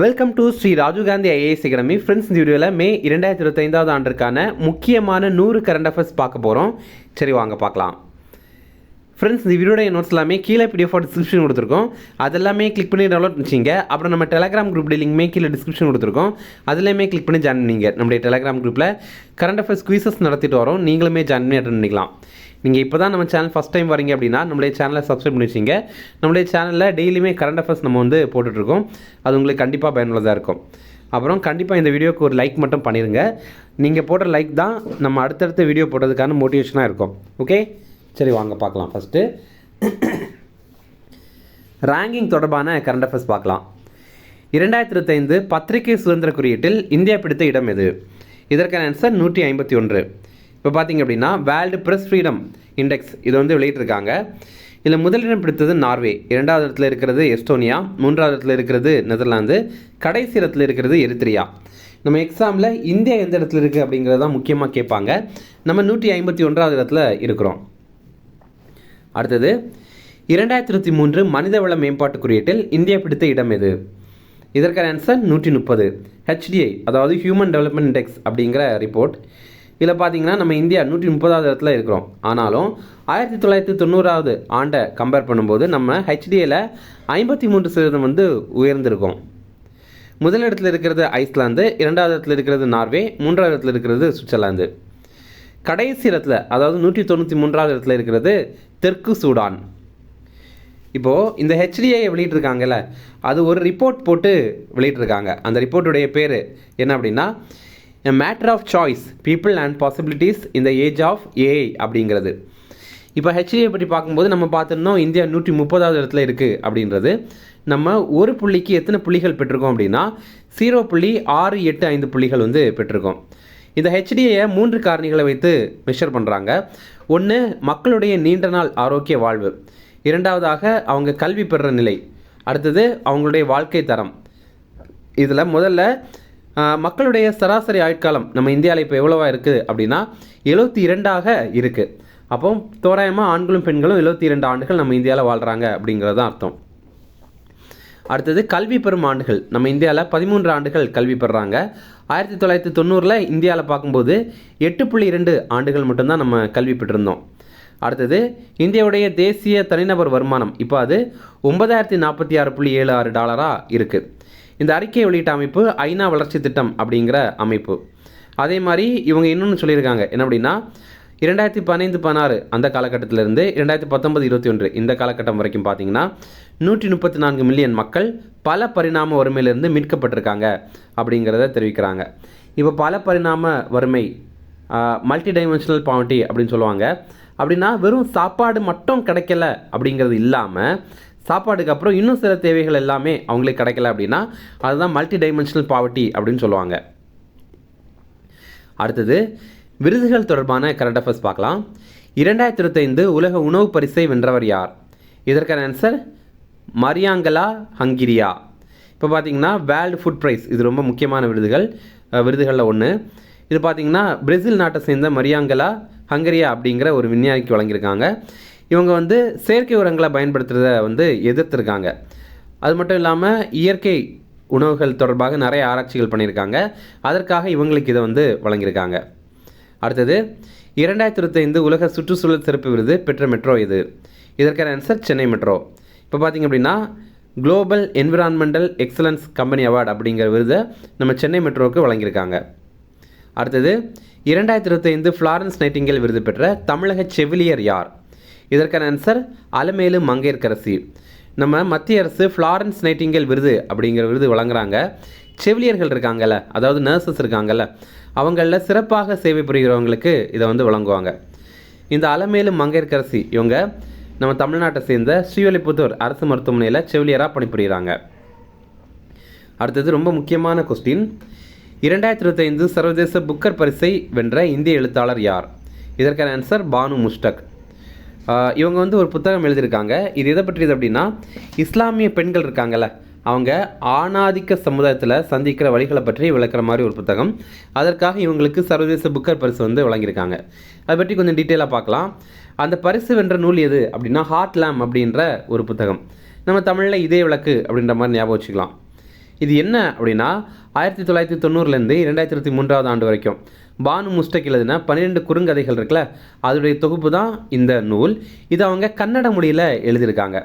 Welcome to Shri Rajiv Gandhi IAS Academy. Friends, இந்த வீடியோவில் மே 2025 ஆண்டிற்கான முக்கியமான 100 கரண்ட் அஃபேர்ஸ் பார்க்க போகிறோம். சரி, வாங்க பார்க்கலாம். ஃப்ரெண்ட்ஸ், இந்த வீடியோடைய நோட்ஸ் எல்லாமே கீழே பிடிஎஃப் டிஸ்கிரிப்ஷன் கொடுத்துருக்கோம். அதெல்லாமே கிளிக் பண்ணி டவுன்லோட் பண்ணிச்சிங்க. அப்புறம் நம்ம டெலகிராம் குரூப் லிங்க்மே கீழே டிஸ்கிரிப்ஷன் கொடுத்துருக்கோம். அதுலேயுமே கிளிக் பண்ணி ஜாயின் பண்ணிங்க. நம்முடைய டெலகிராம் குரூப்பில் கரண்ட் அஃபேர்ஸ் குவிசஸ் நடத்திட்டு வரோம். நீங்களுமே ஜாயின் பண்ணி அட்டன் பண்ணிக்கலாம். நீங்கள் இப்போ தான் நம்ம சேனல் ஃபஸ்ட் டைம் வரீங்க அப்படின்னா நம்மளுடைய சேனலை சப்ஸ்கிரைப் பண்ணி வச்சிங்க. நம்மளுடைய சேனலில் டெய்லியுமே கரண்ட் அஃபேர்ஸ் நம்ம போட்டுட்ருக்கோம். அது உங்களுக்கு கண்டிப்பாக பயனுள்ளதாக இருக்கும். அப்புறம் கண்டிப்பாக இந்த வீடியோக்கு ஒரு லைக் மட்டும் பண்ணிடுங்க. நீங்கள் போடுற லைக் தான் நம்ம அடுத்தடுத்த வீடியோ போடுறதுக்கான மோட்டிவேஷனாக இருக்கும். ஓகே, சரி வாங்க பார்க்கலாம். ஃபஸ்ட்டு ரேங்கிங் தொடர்பான கரண்ட் அஃபேர்ஸ் பார்க்கலாம். 2025 பத்திரிகை சுதந்திர குறியீட்டில் இந்தியா பிடித்த இடம் எது? இதற்கான ஆன்சர் 151. இப்போ பார்த்தீங்க அப்படின்னா வேர்ல்டு ப்ரெஸ் ஃப்ரீடம் இண்டெக்ஸ் இது வெளியிட்டிருக்காங்க. இதில் முதலிடம் பிடித்தது நார்வே, 2வது இடத்துல இருக்கிறது எஸ்டோனியா, 3வது இடத்துல இருக்கிறது நெதர்லாந்து, கடைசி இடத்துல இருக்கிறது எரித்ரியா. நம்ம எக்ஸாமில் இந்தியா எந்த இடத்துல இருக்குது அப்படிங்கிறது தான் முக்கியமாக கேட்பாங்க. நம்ம 151வது இடத்துல இருக்கிறோம். அடுத்தது 2023 மனிதவள மேம்பாட்டு குறியீட்டில் இந்தியா பிடித்த இடம் எது? இதற்கான ஆன்சர் 130. HDI அதாவது ஹியூமன் டெவலப்மெண்ட் இண்டெக்ஸ் அப்படிங்கிற ரிப்போர்ட். இதில் பார்த்தீங்கன்னா நம்ம இந்தியா 130வது இடத்துல இருக்கிறோம். ஆனாலும் 1990வது ஆண்டை கம்பேர் பண்ணும்போது நம்ம HDIயில் 53% உயர்ந்திருக்கோம். முதல் இடத்துல இருக்கிறது ஐஸ்லாந்து, 2வது இடத்துல இருக்கிறது நார்வே, 3வது இடத்துல இருக்கிறது சுவிட்சர்லாந்து. கடைசி இடத்துல அதாவது 193வது இடத்துல இருக்கிறது தெற்கு சூடான். இப்போது இந்த HDI வெளியிட்டிருக்காங்கல்ல, அது ஒரு ரிப்போர்ட் போட்டு வெளியிட்டிருக்காங்க. அந்த ரிப்போர்ட்டுடைய பேர் என்ன அப்படின்னா A Matter of Choice, People and Possibilities in the Age of AI அப்படிங்கிறது. இப்போ HDI பற்றி பார்க்கும்போது நம்ம பார்த்துருந்தோம் இந்தியா 130வது இடத்துல இருக்குது அப்படின்றது. நம்ம ஒரு புள்ளிக்கு எத்தனை புள்ளிகள் பெற்றிருக்கோம் அப்படின்னா 0.685 புள்ளிகள் பெற்றிருக்கோம். இந்த HDIயை 3 காரணிகளை வைத்து மெஷர் பண்ணுறாங்க. ஒன்று, மக்களுடைய நீண்ட நாள் ஆரோக்கிய வாழ்வு. 2வதாக அவங்க கல்வி பெறுற நிலை. அடுத்தது அவங்களுடைய வாழ்க்கை தரம். இதில் முதல்ல மக்களுடைய சராசரி ஆயுட்காலம் நம்ம இந்தியாவில் இப்போ எவ்வளோவா இருக்குது அப்படின்னா 72ஆக இருக்குது. அப்போ தோராயமாக ஆண்களும் பெண்களும் 72 ஆண்டுகள் நம்ம இந்தியாவில் வாழ்கிறாங்க அப்படிங்கிறது தான் அர்த்தம். அடுத்தது கல்வி பெறும் ஆண்டுகள். நம்ம இந்தியாவில் 13 ஆண்டுகள் கல்வி பெறுறாங்க. 1990 இந்தியாவில் பார்க்கும்போது 8.2 ஆண்டுகள் மட்டும்தான் நம்ம கல்வி பெற்றிருந்தோம். அடுத்தது இந்தியாவுடைய தேசிய தனிநபர் வருமானம் இப்போ அது $9046.76 இருக்குது. இந்த அறிக்கையை வெளியிட்ட அமைப்பு ஐநா வளர்ச்சி திட்டம் அப்படிங்கிற அமைப்பு. அதே மாதிரி இவங்க இன்னொன்று சொல்லியிருக்காங்க, என்ன அப்படின்னா 2015-16 அந்த காலகட்டத்திலிருந்து 2019-21 இந்த காலகட்டம் வரைக்கும் பார்த்தீங்கன்னா 134 மில்லியன் மக்கள் பல பரிணாம வறுமையிலிருந்து மீட்கப்பட்டிருக்காங்க அப்படிங்கிறத தெரிவிக்கிறாங்க. இப்போ பல பரிணாம வறுமை மல்டி டைமென்ஷனல் பாவர்ட்டி அப்படின்னு சொல்லுவாங்க. அப்படின்னா வெறும் சாப்பாடு மட்டும் கிடைக்கல அப்படிங்கிறது இல்லாமல் சாப்பாடுக்கு அப்புறம் இன்னும் சில தேவைகள் எல்லாமே அவங்களுக்கு கிடைக்கல அப்படின்னா அதுதான் மல்டி டைமென்ஷனல் பாவர்ட்டி அப்படின்னு சொல்லுவாங்க. அடுத்தது விருதுகள் தொடர்பான கரண்ட் அஃபேர்ஸ் பார்க்கலாம். 2025 உலக உணவு பரிசை வென்றவர் யார்? இதற்கான ஆன்சர் மரியாங்கலா ஹங்கிரியா. இப்போ பார்த்தீங்கன்னா வேர்ல்டு ஃபுட் ப்ரைஸ் இது ரொம்ப முக்கியமான விருதுகளில் ஒன்று. இது பார்த்தீங்கன்னா பிரேசில் நாட்டை சேர்ந்த மரியாங்கலா ஹங்கரியா அப்படிங்கிற ஒரு விஞ்ஞானிக்கு வழங்கியிருக்காங்க. இவங்க செயற்கை உரங்களை பயன்படுத்துகிறத எதிர்த்திருக்காங்க. அது மட்டும் இல்லாமல் இயற்கை உணவுகள் தொடர்பாக நிறைய ஆராய்ச்சிகள் பண்ணியிருக்காங்க. அதற்காக இவங்களுக்கு இதை வழங்கியிருக்காங்க. அடுத்தது 2025 உலக சுற்றுச்சூழல் சிறப்பு விருது பெற்ற மெட்ரோ இது? இதற்கான ஆன்சர் சென்னை மெட்ரோ. இப்போ பார்த்திங்க அப்படின்னா global environmental excellence company award அப்படிங்கிற விருதை நம்ம சென்னை மெட்ரோவுக்கு வழங்கியிருக்காங்க. அடுத்தது 2025 ஃப்ளாரன்ஸ் நைட்டிங்கேல் விருது பெற்ற தமிழக செவிலியர் யார்? இதற்கான ஆன்சர் அலமேலு மங்கையர்கரசி. நம்ம மத்திய அரசு ஃப்ளாரன்ஸ் நைட்டிங்கேல் விருது அப்படிங்கிற விருது வழங்குறாங்க. செவிலியர்கள் இருக்காங்கல்ல, அதாவது நர்சஸ் இருக்காங்கல்ல, அவங்களில் சிறப்பாக சேவை புரிகிறவங்களுக்கு இதை வழங்குவாங்க. இந்த அலமேலு மங்கையர்கரசி இவங்க நம்ம தமிழ்நாட்டை சேர்ந்த ஸ்ரீவில்லிபுத்தூர் அரசு மருத்துவமனையில் செவிலியராக பணிபுரிகிறாங்க. அடுத்தது ரொம்ப முக்கியமான கொஸ்டின். 2025 சர்வதேச புக்கர் பரிசை வென்ற இந்திய எழுத்தாளர் யார்? இதற்கான ஆன்சர் பானு முஷ்டக். இவங்க ஒரு புத்தகம் எழுதியிருக்காங்க. இது எதை பற்றியது அப்படின்னா இஸ்லாமிய பெண்கள் இருக்காங்கல்ல, அவங்க ஆணாதிக்க சமுதாயத்தில் சந்திக்கிற வழிகளை பற்றி விளக்குற மாதிரி ஒரு புத்தகம். அதற்காக இவங்களுக்கு சர்வதேச புக்கர் பரிசு வழங்கியிருக்காங்க. அதை பற்றி கொஞ்சம் டீட்டெயிலாக பார்க்கலாம். அந்த பரிசு வென்ற நூல் எது அப்படின்னா ஹார்ட் லேம் அப்படின்ற ஒரு புத்தகம். நம்ம தமிழில் இதே விளக்கு அப்படின்ற மாதிரி ஞாபகம் வச்சுக்கலாம். இது என்ன அப்படின்னா 1990லேருந்து 2023 ஆண்டு வரைக்கும் பானு முஸ்டக் எழுதின 12 குறுங்கதைகள் இருக்குல்ல, அதோடைய தொகுப்பு தான் இந்த நூல். இது அவங்க கன்னட மொழியில் எழுதியிருக்காங்க.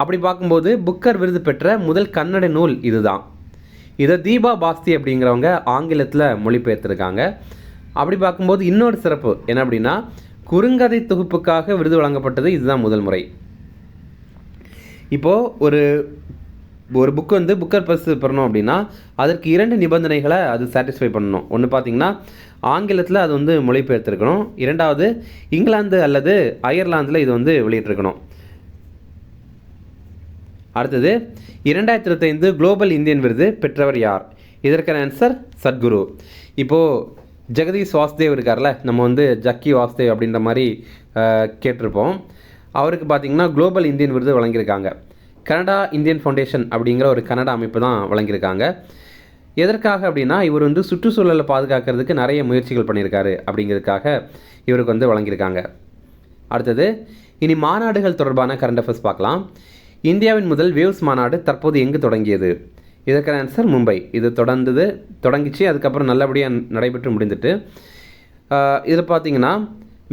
அப்படி பார்க்கும்போது புக்கர் விருது பெற்ற முதல் கன்னட நூல் இதுதான். இதை தீபா பாஸ்தி அப்படிங்கிறவங்க ஆங்கிலத்தில் மொழிபெயர்த்திருக்காங்க. அப்படி பார்க்கும்போது இன்னொரு சிறப்பு என்ன அப்படின்னா, குறுங்கதை தொகுப்புக்காக விருது வழங்கப்பட்டது இதுதான் முதல் முறை. இப்போது ஒரு புக் வந்து புக்கர் பரிசு பெறணும் அப்படின்னா அதற்கு 2 நிபந்தனைகளை அது சாட்டிஸ்ஃபை பண்ணணும். ஒன்று பார்த்தீங்கன்னா ஆங்கிலத்தில் அது வந்து மொழிபெயர்த்திருக்கணும். 2வது இங்கிலாந்து அல்லது அயர்லாந்தில் இது வந்து வெளியிட்டிருக்கணும். அடுத்தது 2025 குளோபல் இந்தியன் விருது பெற்றவர் யார்? இதற்கான ஆன்சர் சத்குரு. இப்போது ஜெகதீஷ் வாசுதேவ் இருக்கார்ல, நம்ம வந்து ஜக்கி வாசுதேவ் அப்படின்ற மாதிரி கேட்டிருப்போம். அவருக்கு பார்த்திங்கன்னா குளோபல் இந்தியன் விருது வழங்கியிருக்காங்க. கனடா இந்தியன் ஃபவுண்டேஷன் அப்படிங்கிற ஒரு கனடா அமைப்பு தான் வழங்கியிருக்காங்க. எதற்காக அப்படின்னா இவர் வந்து சுற்றுச்சூழலை பாதுகாக்கிறதுக்கு நிறைய முயற்சிகள் பண்ணியிருக்காரு அப்படிங்கிறதுக்காக இவருக்கு வந்து வழங்கியிருக்காங்க. அடுத்தது இனி மாநாடுகள் தொடர்பான கரண்ட் அஃபேர்ஸ் பார்க்கலாம். இந்தியாவின் முதல் வேவ்ஸ் மாநாடு தற்போது எங்கு தொடங்கியது? இதற்கான ஆன்சர் மும்பை. இது தொடங்கிச்சு, அதுக்கப்புறம் நல்லபடியாக நடைபெற்று முடிந்துட்டு. இதில் பார்த்தீங்கன்னா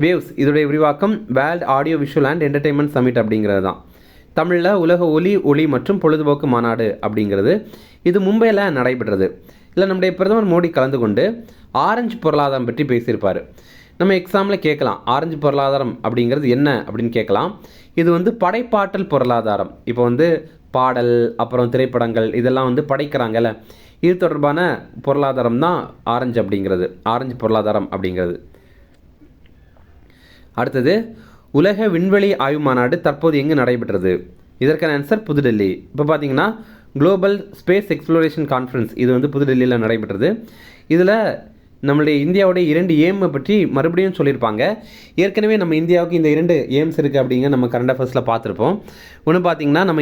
வேவ்ஸ் இதோடைய விரிவாக்கம் World Audio Visual and Entertainment Summit அப்படிங்கிறது தான். தமிழில் உலக ஒளி மற்றும் பொழுதுபோக்கு மாநாடு அப்படிங்கிறது. இது மும்பையில் நடைபெற்றது. இல்லை நம்முடைய பிரதமர் மோடி கலந்து கொண்டு ஆரஞ்சு பொருளாதாரம் பற்றி பேசியிருப்பார். நம்ம எக்ஸாமில் கேட்கலாம், ஆரஞ்சு பொருளாதாரம் அப்படிங்கிறது என்ன அப்படின்னு கேட்கலாம். இது வந்து படைப்பாற்றல் பொருளாதாரம். இப்போ வந்து பாடல், அப்புறம் திரைப்படங்கள் இதெல்லாம் வந்து படைக்கிறாங்கல்ல, இது தொடர்பான பொருளாதாரம் தான் ஆரஞ்சு பொருளாதாரம் அப்படிங்கிறது. அடுத்தது உலக விண்வெளி ஆய்வு மாநாடு தற்போது எங்கு நடைபெற்றது? இதற்கான ஆன்சர் புதுடெல்லி. இப்போ பார்த்தீங்கன்னா குளோபல் ஸ்பேஸ் எக்ஸ்ப்ளோரேஷன் கான்ஃபரன்ஸ் இது வந்து புதுடெல்லியில் நடைபெற்றது. இதில் நம்மளுடைய இந்தியாவுடைய 2 ஏம் பற்றி மறுபடியும் சொல்லியிருப்பாங்க. ஏற்கனவே நம்ம இந்தியாவுக்கு இந்த 2 ஏம்ஸ் இருக்குது அப்படிங்க நம்ம கரண்ட் அஃபேர்ஸில் பார்த்துருப்போம். ஒன்று பார்த்திங்கன்னா நம்ம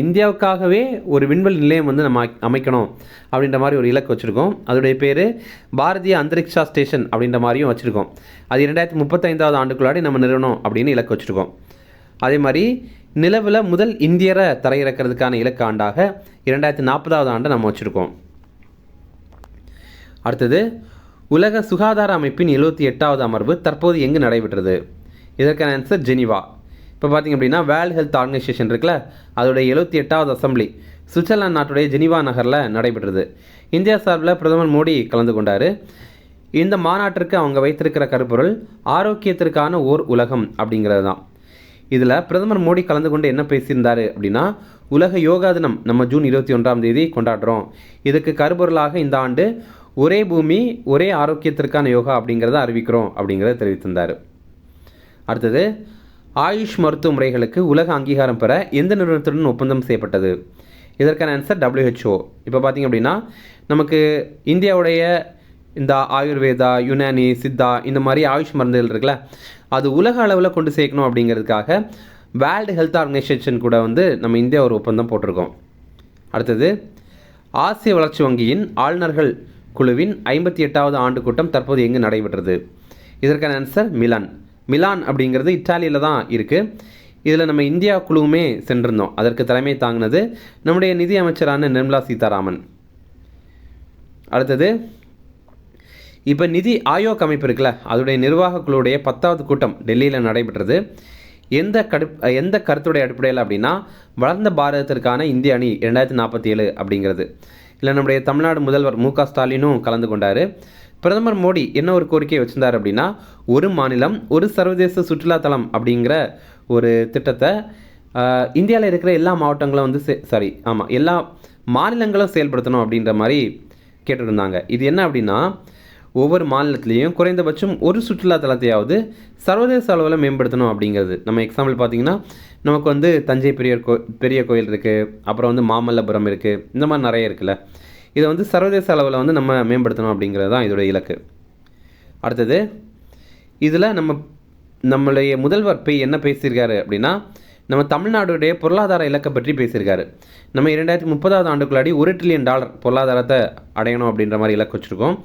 இந்தியாவுக்காகவே ஒரு விண்வெளி நிலையம் வந்து நம்ம அமைக்கணும் அப்படின்ற மாதிரி ஒரு இலக்கு வச்சுருக்கோம். அதோடைய பேர் பாரதிய அந்தரிக்ஷா ஸ்டேஷன் அப்படின்ற மாதிரியும் வச்சுருக்கோம். அது 2035 ஆண்டுக்குள்ளாடி நம்ம நிறுவனம் அப்படின்னு இலக்கு வச்சுருக்கோம். அதே மாதிரி நிலவில் முதல் இந்தியரை தரையிறக்கிறதுக்கான இலக்கு ஆண்டாக 2040 ஆண்டு நம்ம வச்சுருக்கோம். அடுத்தது உலக சுகாதார அமைப்பின் 78வது அமர்வு தற்போது எங்கு நடைபெற்றது? இதற்கான ஆன்சர் ஜெனீவா. இப்போ பார்த்திங்க அப்படின்னா வேர்ல்டு ஹெல்த் ஆர்கனைசேஷன் இருக்குல்ல, அதோடைய 78வது அசம்பிளி சுவிட்சர்லாந்து நாட்டுடைய ஜெனீவா நகரில் நடைபெற்றது. இந்தியா சார்பில் பிரதமர் மோடி கலந்து கொண்டார். இந்த மாநாட்டிற்கு அவங்க வைத்திருக்கிற கருப்பொருள் ஆரோக்கியத்திற்கான ஓர் உலகம் அப்படிங்கிறது தான். இதில் பிரதமர் மோடி கலந்து கொண்டு என்ன பேசியிருந்தார் அப்படின்னா, உலக யோகா தினம் நம்ம ஜூன் 21 கொண்டாடுறோம். இதுக்கு கருப்பொருளாக இந்த ஆண்டு ஒரே பூமி ஒரே ஆரோக்கியத்திற்கான யோகா அப்படிங்கிறத அறிவிக்கிறோம் அப்படிங்கிறத தெரிவித்திருந்தார். அடுத்தது ஆயுஷ் மருத்துவ முறைகளுக்கு உலக அங்கீகாரம் பெற எந்த நிறுவனத்துடன் ஒப்பந்தம் செய்யப்பட்டது? இதற்கான ஆன்சர் WHO. இப்போ பார்த்திங்க அப்படின்னா நமக்கு இந்தியாவுடைய இந்த ஆயுர்வேதா, யுனானி, சித்தா இந்த மாதிரி ஆயுஷ் மருந்துகள் இருக்குல்ல, அது உலக அளவில் கொண்டு சேர்க்கணும் அப்படிங்கிறதுக்காக வேர்ல்டு ஹெல்த் ஆர்கனைசேஷன் கூட வந்து நம்ம இந்தியா ஒரு ஒப்பந்தம் போட்டிருக்கோம். அடுத்தது ஆசிய வளர்ச்சி வங்கியின் ஆளுநர்கள் குழுவின் 58வது ஆண்டு கூட்டம் தற்போது எங்கு நடைபெற்றது? இதற்கான ஆன்சர் மிலான் அப்படிங்கிறது இத்தாலியில் தான் இருக்குது. இதில் நம்ம இந்தியா குழுவுமே சென்றிருந்தோம். அதற்கு தலைமை தாங்கினது நம்முடைய நிதி அமைச்சரான நிர்மலா சீதாராமன். அடுத்தது இப்போ நிதி ஆயோக் அமைப்பு இருக்குல்ல, அதோடைய நிர்வாக குழுவுடைய 10வது கூட்டம் டெல்லியில் நடைபெற்றது. எந்த கருத்துடைய அடிப்படையில் அப்படின்னா வளர்ந்த பாரதத்திற்கான இந்திய அணி 2047 அப்படிங்கிறது. இல்லை நம்முடைய தமிழ்நாடு முதல்வர் மு க ஸ்டாலினும் கலந்து கொண்டார். பிரதமர் மோடி என்ன ஒரு கோரிக்கையை வச்சிருந்தார் அப்படின்னா, ஒரு மாநிலம் ஒரு சர்வதேச சுற்றுலாத்தலம் அப்படிங்கிற ஒரு திட்டத்தை இந்தியாவில் இருக்கிற எல்லா மாவட்டங்களும் வந்து எல்லா மாநிலங்களும் செயல்படுத்தணும் அப்படின்ற மாதிரி கேட்டுருந்தாங்க. இது என்ன அப்படின்னா, ஒவ்வொரு மாநிலத்திலையும் குறைந்தபட்சம் ஒரு சுற்றுலாத்தலத்தையாவது சர்வதேச அளவில் மேம்படுத்தணும் அப்படிங்கிறது. நம்ம எக்ஸாம்பிள் பார்த்திங்கன்னா நமக்கு வந்து தஞ்சை பெரிய கோயில் இருக்குது, அப்புறம் வந்து மாமல்லபுரம் இருக்குது, இந்த மாதிரி நிறைய இருக்குல்ல. இதை வந்து சர்வதேச அளவில் வந்து நம்ம மேம்படுத்தணும் அப்படிங்கிறது தான் இதோட இலக்கு. அடுத்தது இதில் நம்மளுடைய முதல்வர் என்ன பேசியிருக்காரு அப்படின்னா, நம்ம தமிழ்நாடுடைய பொருளாதார இலக்கை பற்றி பேசியிருக்காரு. நம்ம 2030 ஆண்டுக்குள்ளாடி $1 ட்ரில்லியன் பொருளாதாரத்தை அடையணும் அப்படின்ற மாதிரி இலக்கு வச்சுருக்கோம்.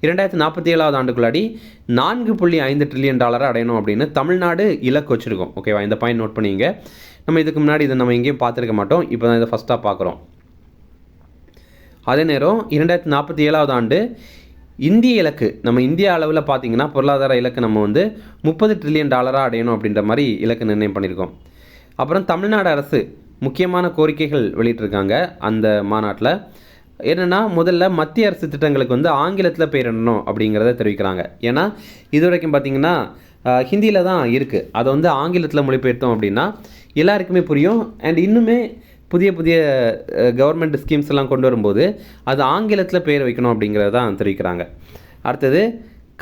2047 ஆண்டுக்குள்ளாடி $4.5 ட்ரில்லியன் அடையணும் அப்படின்னு தமிழ்நாடு இலக்கு வச்சுருக்கோம். ஓகேவா, இந்த பாயிண்ட் நோட் பண்ணிங்க. நம்ம இதுக்கு முன்னாடி இதை நம்ம எங்கேயும் பார்த்துருக்க மாட்டோம், இப்போ தான் இதை ஃபஸ்ட்டாக பார்க்குறோம். அதே நேரம் 2047 ஆண்டு இந்திய இலக்கு, நம்ம இந்திய அளவில் பார்த்திங்கன்னா பொருளாதார இலக்கு நம்ம வந்து $30 ட்ரில்லியன் அடையணும் அப்படின்ற மாதிரி இலக்கு நிர்ணயம் பண்ணியிருக்கோம். அப்புறம் தமிழ்நாடு அரசு முக்கியமான கோரிக்கைகள் வெளியிட்டிருக்காங்க அந்த மாநாட்டில். என்னென்னா, முதல்ல மத்திய அரசு திட்டங்களுக்கு வந்து ஆங்கிலத்தில் பெயரிடணும் அப்படிங்கிறத தெரிவிக்கிறாங்க. ஏன்னா இது வரைக்கும் பார்த்திங்கன்னா ஹிந்தியில் தான் இருக்குது. அதை வந்து ஆங்கிலத்தில் மொழிபெயர்த்தோம் அப்படின்னா எல்லாருக்குமே புரியும். அண்ட் இன்னுமே புதிய புதிய கவர்மெண்ட் ஸ்கீம்ஸ் எல்லாம் கொண்டு வரும்போது அது ஆங்கிலத்தில் பெயர் வைக்கணும் அப்படிங்கிறத தான் தெரிவிக்கிறாங்க. அடுத்தது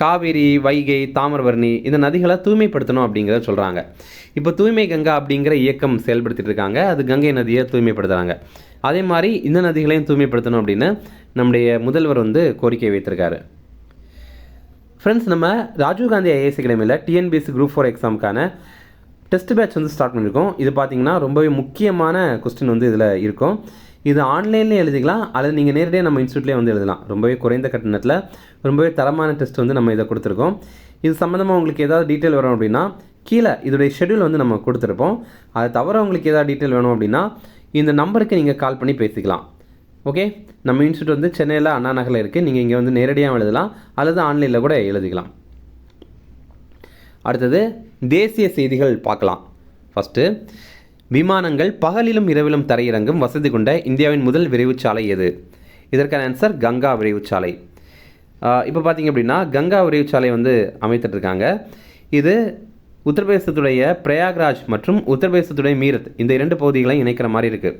காவிரி, வைகை, தாமிரபரணி இந்த நதிகளை தூய்மைப்படுத்தணும் அப்படிங்கிறத சொல்கிறாங்க. இப்போ தூய்மை கங்கா அப்படிங்கிற இயக்கம் செயல்படுத்திட்டு இருக்காங்க. அது கங்கை நதியை தூய்மைப்படுத்துகிறாங்க. அதே மாதிரி இந்த நதிகளையும் தூய்மைப்படுத்தணும் அப்படின்னு நம்முடைய முதல்வர் வந்து கோரிக்கை வைத்திருக்காரு. ஃப்ரெண்ட்ஸ், நம்ம ராஜீவ்காந்தி ஐஏஎஸ் அகாடமியில் டிஎன்பிஎஸ்சி குரூப் 4 எக்ஸாமுக்கான டெஸ்ட் பேட்ச் வந்து ஸ்டார்ட் பண்ணியிருக்கோம். இது பார்த்திங்கன்னா ரொம்பவே முக்கியமான கொஸ்டின் வந்து இதில் இருக்கும். இது ஆன்லைன்லேயே எழுதிக்கலாம், அல்லது நீங்கள் நேரடியாக நம்ம இன்ஸ்டியூட்லேயே வந்து எழுதலாம். ரொம்பவே குறைந்த கட்டணத்தில் ரொம்பவே தரமான டெஸ்ட் வந்து நம்ம இதை கொடுத்துருக்கோம். இது சம்மந்தமாக உங்களுக்கு ஏதாவது டீட்டெயில் வரும் அப்படின்னா கீழே இதோடைய ஷெட்யூல் வந்து நம்ம கொடுத்துருப்போம். அது தவிர உங்களுக்கு ஏதாவது டீட்டெயில் வேணும் அப்படின்னா இந்த நம்பருக்கு நீங்கள் கால் பண்ணி பேசிக்கலாம். ஓகே, நம்ம இன்ஸ்டியூட் வந்து சென்னையில் அண்ணா நகரில் இருக்குது. நீங்கள் இங்கே வந்து நேரடியாக எழுதலாம் அல்லது ஆன்லைனில் கூட எழுதிக்கலாம். அடுத்தது தேசிய செய்திகள் பார்க்கலாம். ஃபஸ்ட்டு, விமானங்கள் பகலிலும் இரவிலும் தரையிறங்கும் வசதி கொண்ட இந்தியாவின் முதல் விரைவு சாலை எது? இதற்கான ஆன்சர் கங்கா விரைவு சாலை. இப்போ பார்த்திங்க அப்படின்னா கங்கா விரைவு சாலை வந்து அமைத்துட்ருக்காங்க. இது உத்தரப்பிரதேசத்துடைய பிரயாக்ராஜ் மற்றும் உத்தரப்பிரதேசத்துடைய மீரத் இந்த 2 பகுதிகளையும் இணைக்கிற மாதிரி இருக்குது.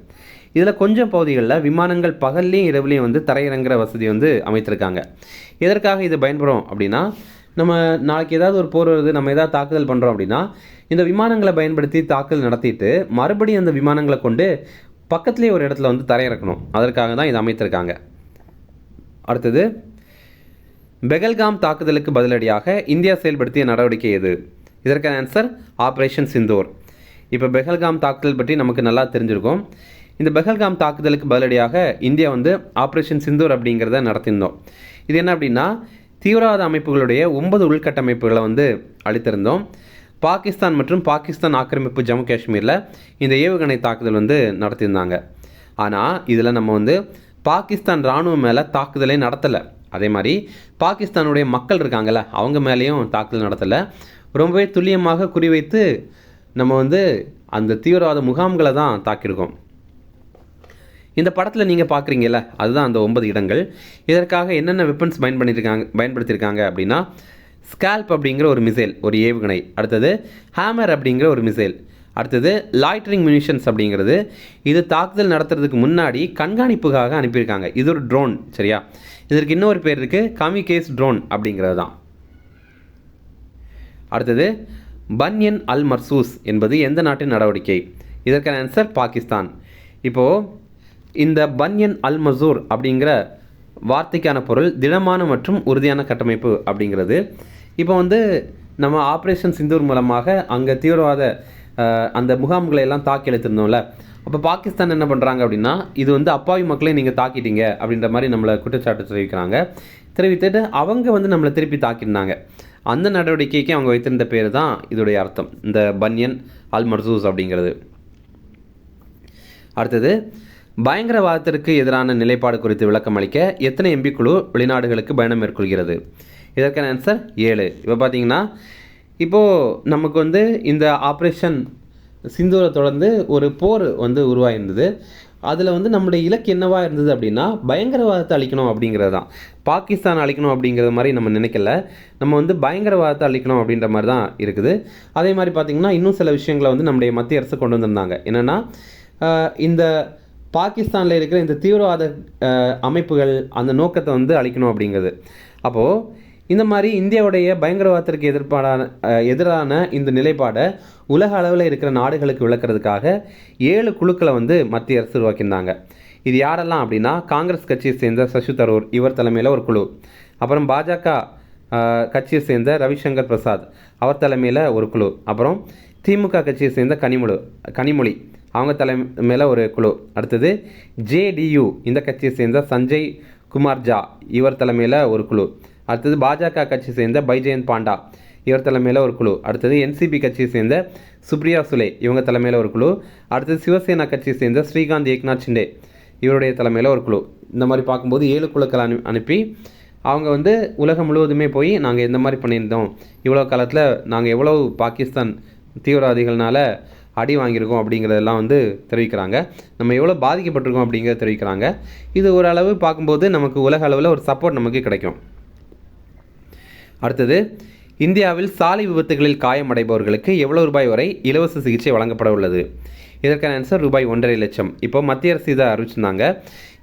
இதில் கொஞ்சம் பகுதிகளில் விமானங்கள் பகல்லையும் இரவுலையும் வந்து தரையிறங்குற வசதி வந்து அமைத்திருக்காங்க. எதற்காக இது பயன்படும் அப்படின்னா, நம்ம நாளைக்கு ஏதாவது ஒரு போர் வருது, நம்ம ஏதாவது தாக்குதல் பண்ணுறோம் அப்படின்னா இந்த விமானங்களை பயன்படுத்தி தாக்குதல் நடத்திட்டு மறுபடியும் அந்த விமானங்களை கொண்டு பக்கத்துலேயே ஒரு இடத்துல வந்து தரையிறக்கணும். அதற்காக தான் இது அமைத்திருக்காங்க. அடுத்தது, பெகல்காம் தாக்குதலுக்கு பதிலடியாக இந்தியா செயல்படுத்திய நடவடிக்கை எது? இதற்கான ஆன்சர் ஆப்ரேஷன் சிந்தூர். இப்போ பெகல்காம் தாக்குதல் பற்றி நமக்கு நல்லா தெரிஞ்சிருக்கும். இந்த பெகல்காம் தாக்குதலுக்கு பதிலடியாக இந்தியா வந்து ஆப்ரேஷன் சிந்தூர் அப்படிங்கிறத நடத்தியிருந்தோம். இது என்ன அப்படின்னா, தீவிரவாத அமைப்புகளுடைய 9 உள்கட்டமைப்புகளை வந்து அளித்திருந்தோம். பாகிஸ்தான் மற்றும் பாகிஸ்தான் ஆக்கிரமிப்பு ஜம்மு காஷ்மீரில் இந்த ஏவுகணை தாக்குதல் வந்து நடத்தியிருந்தாங்க. ஆனால் இதில் நம்ம வந்து பாகிஸ்தான் இராணுவம் மேலே தாக்குதலே நடத்தலை. அதே மாதிரி பாகிஸ்தானுடைய மக்கள் இருக்காங்கள்ல, அவங்க மேலேயும் தாக்குதல் நடத்தலை. ரொம்பவே துல்லியமாக குறிவைத்து நம்ம வந்து அந்த தீவிரவாத முகாம்களை தான் தாக்கியிருக்கோம். இந்த படத்தில் நீங்கள் பார்க்குறீங்கல்ல, அதுதான் அந்த 9 இடங்கள். இதற்காக என்னென்ன வெப்பன்ஸ் பயன்படுத்தியிருக்காங்க அப்படின்னா, ஸ்கால்ப் அப்படிங்கிற ஒரு மிசைல், ஒரு ஏவுகணை. அடுத்தது ஹேமர் அப்படிங்கிற ஒரு மிசைல். அடுத்தது லாய்டரிங் மினிஷன்ஸ் அப்படிங்கிறது, இது தாக்குதல் நடத்துறதுக்கு முன்னாடி கண்காணிப்புக்காக அனுப்பியிருக்காங்க. இது ஒரு ட்ரோன், சரியா? இதற்கு இன்னொரு பேர் இருக்குது, காமிகேஸ் ட்ரோன் அப்படிங்கிறது தான். அடுத்தது, பன்யன் அல் மர்சூஸ் என்பது எந்த நாட்டின் நடவடிக்கை? இதற்கான ஆன்சர் பாகிஸ்தான். இப்போது இந்த பன்யன் அல் மசூர் அப்படிங்கிற வார்த்தைக்கான பொருள் திடமான மற்றும் உறுதியான கட்டமைப்பு அப்படிங்கிறது. இப்போ வந்து நம்ம ஆப்ரேஷன் சிந்தூர் மூலமாக அங்கே தீவிரவாத அந்த முகாம்களை எல்லாம் தாக்கி எழுத்திருந்தோம்ல, அப்போ பாகிஸ்தான் என்ன பண்ணுறாங்க அப்படின்னா, இது வந்து அப்பாவி மக்களை நீங்கள் தாக்கிட்டீங்க அப்படின்ற மாதிரி நம்மளை குற்றச்சாட்டு தெரிவித்துட்டு அவங்க வந்து நம்மளை திருப்பி தாக்கியிருந்தாங்க. அந்த நடவடிக்கைக்கு அவங்க வைத்திருந்த பேர் தான் இதோடைய அர்த்தம், இந்த பன்யன் அல் மர்சூஸ் அப்படிங்கிறது. அடுத்தது, பயங்கரவாதத்திற்கு எதிரான நிலைப்பாடு குறித்து விளக்கம் அளிக்க எத்தனை எம்பி குழு வெளிநாடுகளுக்கு பயணம் மேற்கொள்கிறது? இதற்கான ஆன்சர் 7. இப்போ பார்த்தீங்கன்னா, இப்போது நமக்கு வந்து இந்த ஆப்ரேஷன் சிந்தூரை தொடர்ந்து ஒரு போர் வந்து உருவாயிருந்தது. அதில் வந்து நம்முடைய இலக்கு என்னவாக இருந்தது அப்படின்னா, பயங்கரவாதத்தை அழிக்கணும் அப்படிங்கிறது தான். பாகிஸ்தான் அழிக்கணும் அப்படிங்கிற மாதிரி நம்ம நினைக்கல, நம்ம வந்து பயங்கரவாதத்தை அழிக்கணும் அப்படின்ற மாதிரி தான் இருக்குது. அதே மாதிரி பார்த்திங்கன்னா, இன்னும் சில விஷயங்களை வந்து நம்முடைய மத்திய அரசு கொண்டு வந்திருந்தாங்க. என்னென்னா, இந்த பாகிஸ்தானில் இருக்கிற இந்த தீவிரவாத அமைப்புகள் அந்த நோக்கத்தை வந்து அழிக்கணும் அப்படிங்கிறது. அப்போது இந்த மாதிரி இந்தியாவுடைய பயங்கரவாதத்திற்கு எதிரான இந்த நிலைப்பாடை உலக அளவில் இருக்கிற நாடுகளுக்கு விளக்கிறதுக்காக 7 குழுக்களை வந்து மத்திய அரசு உருவாக்கியிருந்தாங்க. இது யாரெல்லாம் அப்படின்னா, காங்கிரஸ் கட்சியை சேர்ந்த சசி தரூர், இவர் தலைமையில் ஒரு குழு. அப்புறம் பாஜக கட்சியை சேர்ந்த ரவிசங்கர் பிரசாத், அவர் தலைமையில் ஒரு குழு. அப்புறம் திமுக கட்சியை சேர்ந்த கனிமொழி, அவங்க தலைமையில் ஒரு குழு. அடுத்தது ஜேடியு, இந்த கட்சியை சேர்ந்த சஞ்சய் குமார் ஜா, இவர் தலைமையில் ஒரு குழு. அடுத்தது பாஜக கட்சி சேர்ந்த பைஜெயந்த் பாண்டா, இவர் தலைமையில் ஒரு குழு. அடுத்தது என்சிபி கட்சியை சேர்ந்த சுப்ரியா சுலே, இவங்க தலைமையில் ஒரு குழு. அடுத்தது சிவசேனா கட்சியை சேர்ந்த ஸ்ரீகாந்த் ஏக்நாத் ஷிண்டே, இவருடைய தலைமையில் ஒரு குழு. இந்த மாதிரி பார்க்கும்போது 7 குழுக்கள் அனுப்பி அவங்க வந்து உலகம் முழுவதுமே போய் நாங்கள் எந்த மாதிரி பண்ணியிருந்தோம், இவ்வளோ காலத்தில் நாங்கள் எவ்வளோ பாகிஸ்தான் தீவிரவாதிகள்னால அடி வாங்கியிருக்கோம் அப்படிங்கிறதெல்லாம் வந்து தெரிவிக்கிறாங்க. நம்ம எவ்வளோ பாதிக்கப்பட்டிருக்கோம் அப்படிங்கிறத தெரிவிக்கிறாங்க. இது ஓரளவு பார்க்கும்போது நமக்கு உலக அளவில் ஒரு சப்போர்ட் நமக்கு கிடைக்கும். அடுத்தது, இந்தியாவில் சாலை விபத்துகளில் காயமடைபவர்களுக்கு எவ்வளோ ரூபாய் வரை இலவச சிகிச்சை வழங்கப்பட உள்ளது? இதற்கான ஆன்சர் ரூபாய் 1.5 லட்சம். இப்போ மத்திய அரசு இதை அறிவிச்சிருந்தாங்க.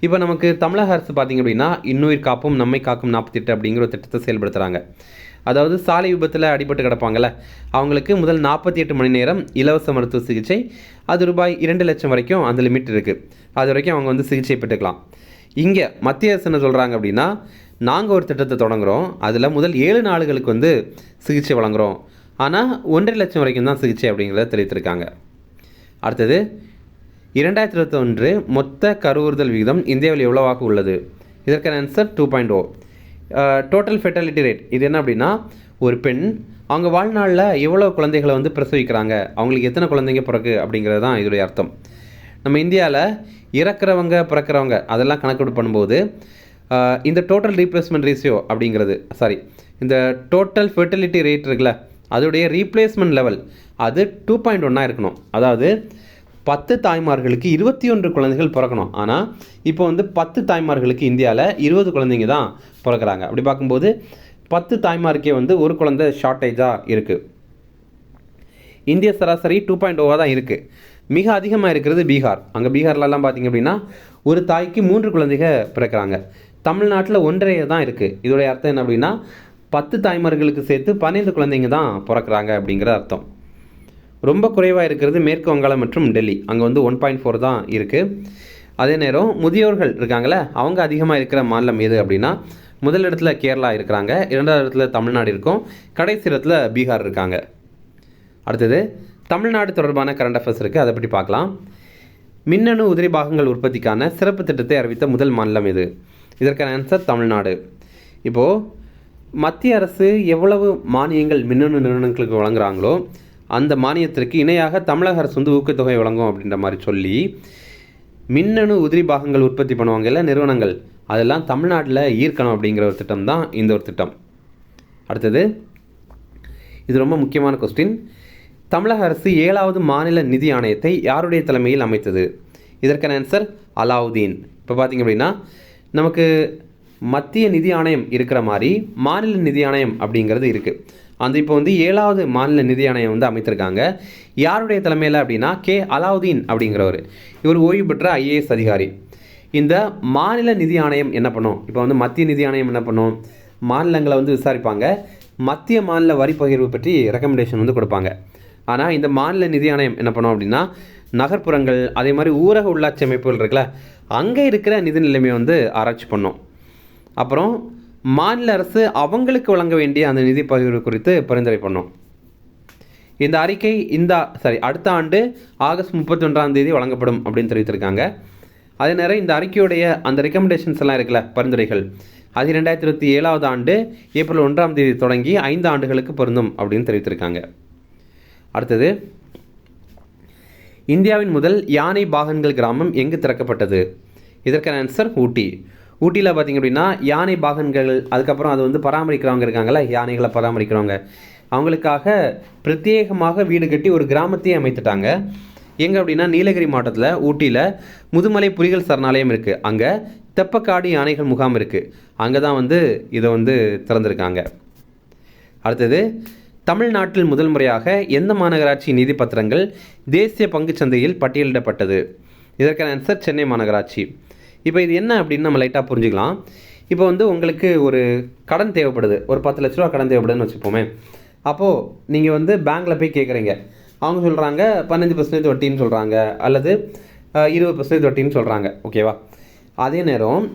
இப்போ நமக்கு தமிழக அரசு பார்த்திங்க அப்படின்னா இன்னுயிர் காப்பும் நம்மை காக்கும் 48 அப்படிங்கிற ஒரு திட்டத்தை செயல்படுத்துகிறாங்க. அதாவது சாலை விபத்தில் அடிபட்டு கிடப்பாங்கள்ல, அவங்களுக்கு முதல் 48 மணி நேரம் இலவச மருத்துவ சிகிச்சை. அது ரூபாய் 2 லட்சம் வரைக்கும் அந்த லிமிட் இருக்குது. அது வரைக்கும் அவங்க வந்து சிகிச்சை பெற்றுக்கலாம். இங்கே மத்திய அரசு என்ன சொல்கிறாங்க அப்படின்னா, நாங்கள் ஒரு திட்டத்தை தொடங்குகிறோம், அதில் முதல் 7 நாளுகளுக்கு வந்து சிகிச்சை வழங்குகிறோம், ஆனால் 1.5 லட்சம் வரைக்கும் தான் சிகிச்சை அப்படிங்கிறத தெரிவித்திருக்காங்க. அடுத்தது, 2021 மொத்த கருவுறுதல் விகிதம் இந்தியாவில் எவ்வளவாக உள்ளது? இதற்கான ஆன்சர் 2.0. டோட்டல் ஃபெர்டிலிட்டி ரேட் இது என்ன அப்படின்னா, ஒரு பெண் அவங்க வாழ்நாளில் எவ்வளோ குழந்தைகளை வந்து பிரசவிக்கிறாங்க, அவங்களுக்கு எத்தனை குழந்தைங்க பிறகு அப்படிங்கிறது தான் இதோடைய அர்த்தம். நம்ம இந்தியாவில் இறக்குறவங்க பிறக்கிறவங்க அதெல்லாம் கணக்கெடு பண்ணும்போது இந்த டோட்டல் ரீப்ளேஸ்மெண்ட் ரேஷியோ அப்படிங்கிறது இந்த டோட்டல் ஃபெர்டிலிட்டி ரேட் இருக்குல்ல, அதோடைய ரீப்ளேஸ்மெண்ட் லெவல் அது 2.1 இருக்கணும். அதாவது 10 தாய்மார்களுக்கு 21 குழந்தைகள் பிறக்கணும். ஆனால் இப்போ வந்து 10 தாய்மார்களுக்கு இந்தியாவில் 20 குழந்தைங்க தான் பிறக்கிறாங்க. அப்படி பார்க்கும்போது 10 தாய்மாருக்கே வந்து ஒரு குழந்தை ஷார்ட்டேஜாக இருக்குது. இந்திய சராசரி 2.0 தான் இருக்குது. மிக அதிகமாக இருக்கிறது பீகார். அங்கே பீகார்லலாம் பார்த்திங்க அப்படின்னா ஒரு தாய்க்கு 3 குழந்தைங்க பிறக்கிறாங்க. தமிழ்நாட்டில் 1.5 தான் இருக்குது. இதோடைய அர்த்தம் என்ன அப்படின்னா 10 தாய்மார்களுக்கு சேர்த்து 12 குழந்தைங்க தான் பிறக்கிறாங்க அப்படிங்கிற அர்த்தம். ரொம்ப குறைவாக இருக்கிறது மேற்கு வங்காளம் மற்றும் டெல்லி. அங்கே வந்து 1.4 தான் இருக்குது. அதே நேரம் முதியோர்கள் இருக்காங்களே, அவங்க அதிகமாக இருக்கிற மாநிலம் எது அப்படின்னா, முதல் இடத்துல கேரளா இருக்கிறாங்க, 2வது இடத்துல தமிழ்நாடு இருக்கும், கடைசி இடத்துல பீகார் இருக்காங்க. அடுத்தது, தமிழ்நாடு தொடர்பான கரண்ட் அஃபேர்ஸ் இருக்குது, அதை பற்றி பார்க்கலாம். மின்னணு உதிரி பாகங்கள் உற்பத்திக்கான சிறப்பு திட்டத்தை அறிவித்த முதல் மாநிலம் எது? இதற்கான ஆன்சர் தமிழ்நாடு. இப்போது மத்திய அரசு எவ்வளவு மானியங்கள் மின்னணு நிறுவனங்களுக்கு வழங்குறாங்களோ அந்த மானியத்திற்கு இணையாக தமிழக அரசு வந்து ஊக்கத்தொகை வழங்கும் அப்படின்ற மாதிரி சொல்லி மின்னணு உதிரி பாகங்கள் உற்பத்தி பண்ணுவாங்கல்ல நிறுவனங்கள், அதெல்லாம் தமிழ்நாட்டில் ஈர்க்கணும் அப்படிங்கிற ஒரு திட்டம் தான் இந்த ஒரு திட்டம். அடுத்தது, இது ரொம்ப முக்கியமான கொஸ்டின். தமிழக அரசு 7வது மாநில நிதி ஆணையத்தை யாருடைய தலைமையில் அமைத்தது? இதற்கான ஆன்சர் அலாவுதீன். இப்போ பார்த்திங்க அப்படின்னா நமக்கு மத்திய நிதி ஆணையம் இருக்கிற மாதிரி மாநில நிதி ஆணையம் அப்படிங்கிறது இருக்குது. அந்த இப்போ வந்து 7வது மாநில நிதி ஆணையம் வந்து அமைத்திருக்காங்க. யாருடைய தலைமையில் அப்படின்னா கே அலாவுதீன் அப்படிங்கிறவர். இவர் ஓய்வு பெற்ற IAS அதிகாரி. இந்த மாநில நிதி ஆணையம் என்ன பண்ணும்? இப்போ வந்து மத்திய நிதி ஆணையம் என்ன பண்ணும்? மாநிலங்களை வந்து விசாரிப்பாங்க, மத்திய மாநில வரி பகிர்வு பற்றி ரெக்கமெண்டேஷன் வந்து கொடுப்பாங்க. ஆனால் இந்த மாநில நிதி ஆணையம் என்ன பண்ணும் அப்படின்னா நகர்ப்புறங்கள் அதே மாதிரி ஊரக உள்ளாட்சி அமைப்புகள் இருக்குல்ல, அங்கே இருக்கிற நிதி நிலைமையை வந்து ஆராய்ச்சி பண்ணும். அப்புறம் மாநில அரசு அவங்களுக்கு வழங்க வேண்டிய அந்த நிதி பகிர்வு குறித்து பரிந்துரை பண்ணும். இந்த அறிக்கை அடுத்த ஆண்டு ஆகஸ்ட் 31 வழங்கப்படும் அப்படின்னு தெரிவித்திருக்காங்க. அதே நேரம் இந்த அறிக்கையுடைய அந்த ரெக்கமெண்டேஷன்ஸ் எல்லாம் இருக்குல்ல, பரிந்துரைகள், அது 2027 ஆண்டு ஏப்ரல் 1 தொடங்கி 5 ஆண்டுகளுக்கு பொருந்தும் அப்படின்னு தெரிவித்திருக்காங்க. அடுத்தது, இந்தியாவின் முதல் யானை பாகன்கள் கிராமம் எங்கு திறக்கப்பட்டது? இதற்கான ஆன்சர் ஊட்டி. ஊட்டியில் பார்த்திங்க அப்படின்னா யானை பாகன்கள், அதுக்கப்புறம் அது வந்து பராமரிக்கிறவங்க இருக்காங்கள்ல, யானைகளை பராமரிக்கிறவங்க, அவங்களுக்காக பிரத்யேகமாக வீடு கட்டி ஒரு கிராமத்தையே அமைத்துட்டாங்க. எங்கே அப்படின்னா நீலகிரி மாவட்டத்தில் ஊட்டியில் முதுமலை புலிகள் சரணாலயம் இருக்குது, அங்கே தெப்பக்காடு யானைகள் முகாம் இருக்குது, அங்கே தான் வந்து இதை வந்து திறந்திருக்காங்க. அடுத்தது, தமிழ்நாட்டில் முதல் முறையாக எந்த மாநகராட்சி நிதி பத்திரங்கள் தேசிய பங்குச்சந்தையில் பட்டியலிடப்பட்டது? இதற்கான ஆன்சர் சென்னை மாநகராட்சி. இப்போ இது என்ன அப்படின்னு நம்ம லைட்டாக புரிஞ்சுக்கலாம். இப்போ வந்து உங்களுக்கு ஒரு கடன் தேவைப்படுது, ஒரு 10 லட்ச ரூபா கடன் தேவைப்படுதுன்னு வச்சுப்போமே. அப்போது நீங்கள் வந்து பேங்க்கில் போய் கேட்குறீங்க, அவங்க சொல்கிறாங்க 15% வட்டின்னு சொல்கிறாங்க, அல்லது 20% வட்டின்னு சொல்கிறாங்க, ஓகேவா? அதே நேரம்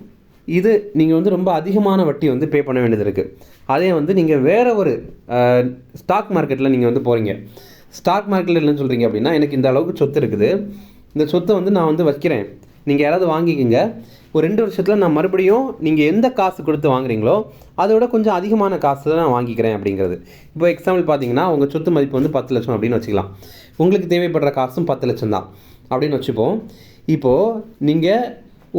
இது நீங்கள் வந்து ரொம்ப அதிகமான வட்டி வந்து பே பண்ண வேண்டியது இருக்குது. அதே வந்து நீங்கள் வேறு ஒரு ஸ்டாக் மார்க்கெட்டில் நீங்கள் வந்து போகிறீங்க, ஸ்டாக் மார்க்கெட்டில் என்ன சொல்கிறீங்க அப்படின்னா, எனக்கு இந்த அளவுக்கு சொத்து இருக்குது, இந்த சொத்தை வந்து நான் வந்து வைக்கிறேன், நீங்கள் யாராவது வாங்கிக்கிங்க. ஒரு 2 வருஷத்தில் நான் மறுபடியும் நீங்கள் எந்த காசு கொடுத்து வாங்குறீங்களோ அதோட கொஞ்சம் அதிகமான காசு தான் நான் வாங்கிக்கிறேன் அப்படிங்கிறது. இப்போ எக்ஸாம்பிள் பார்த்தீங்கன்னா உங்கள் சொத்து மதிப்பு வந்து 10 லட்சம் அப்படின்னு வச்சுக்கலாம். உங்களுக்கு தேவைப்படுற காசும் 10 லட்சம் தான் அப்படின்னு வச்சுப்போம். இப்போது நீங்கள்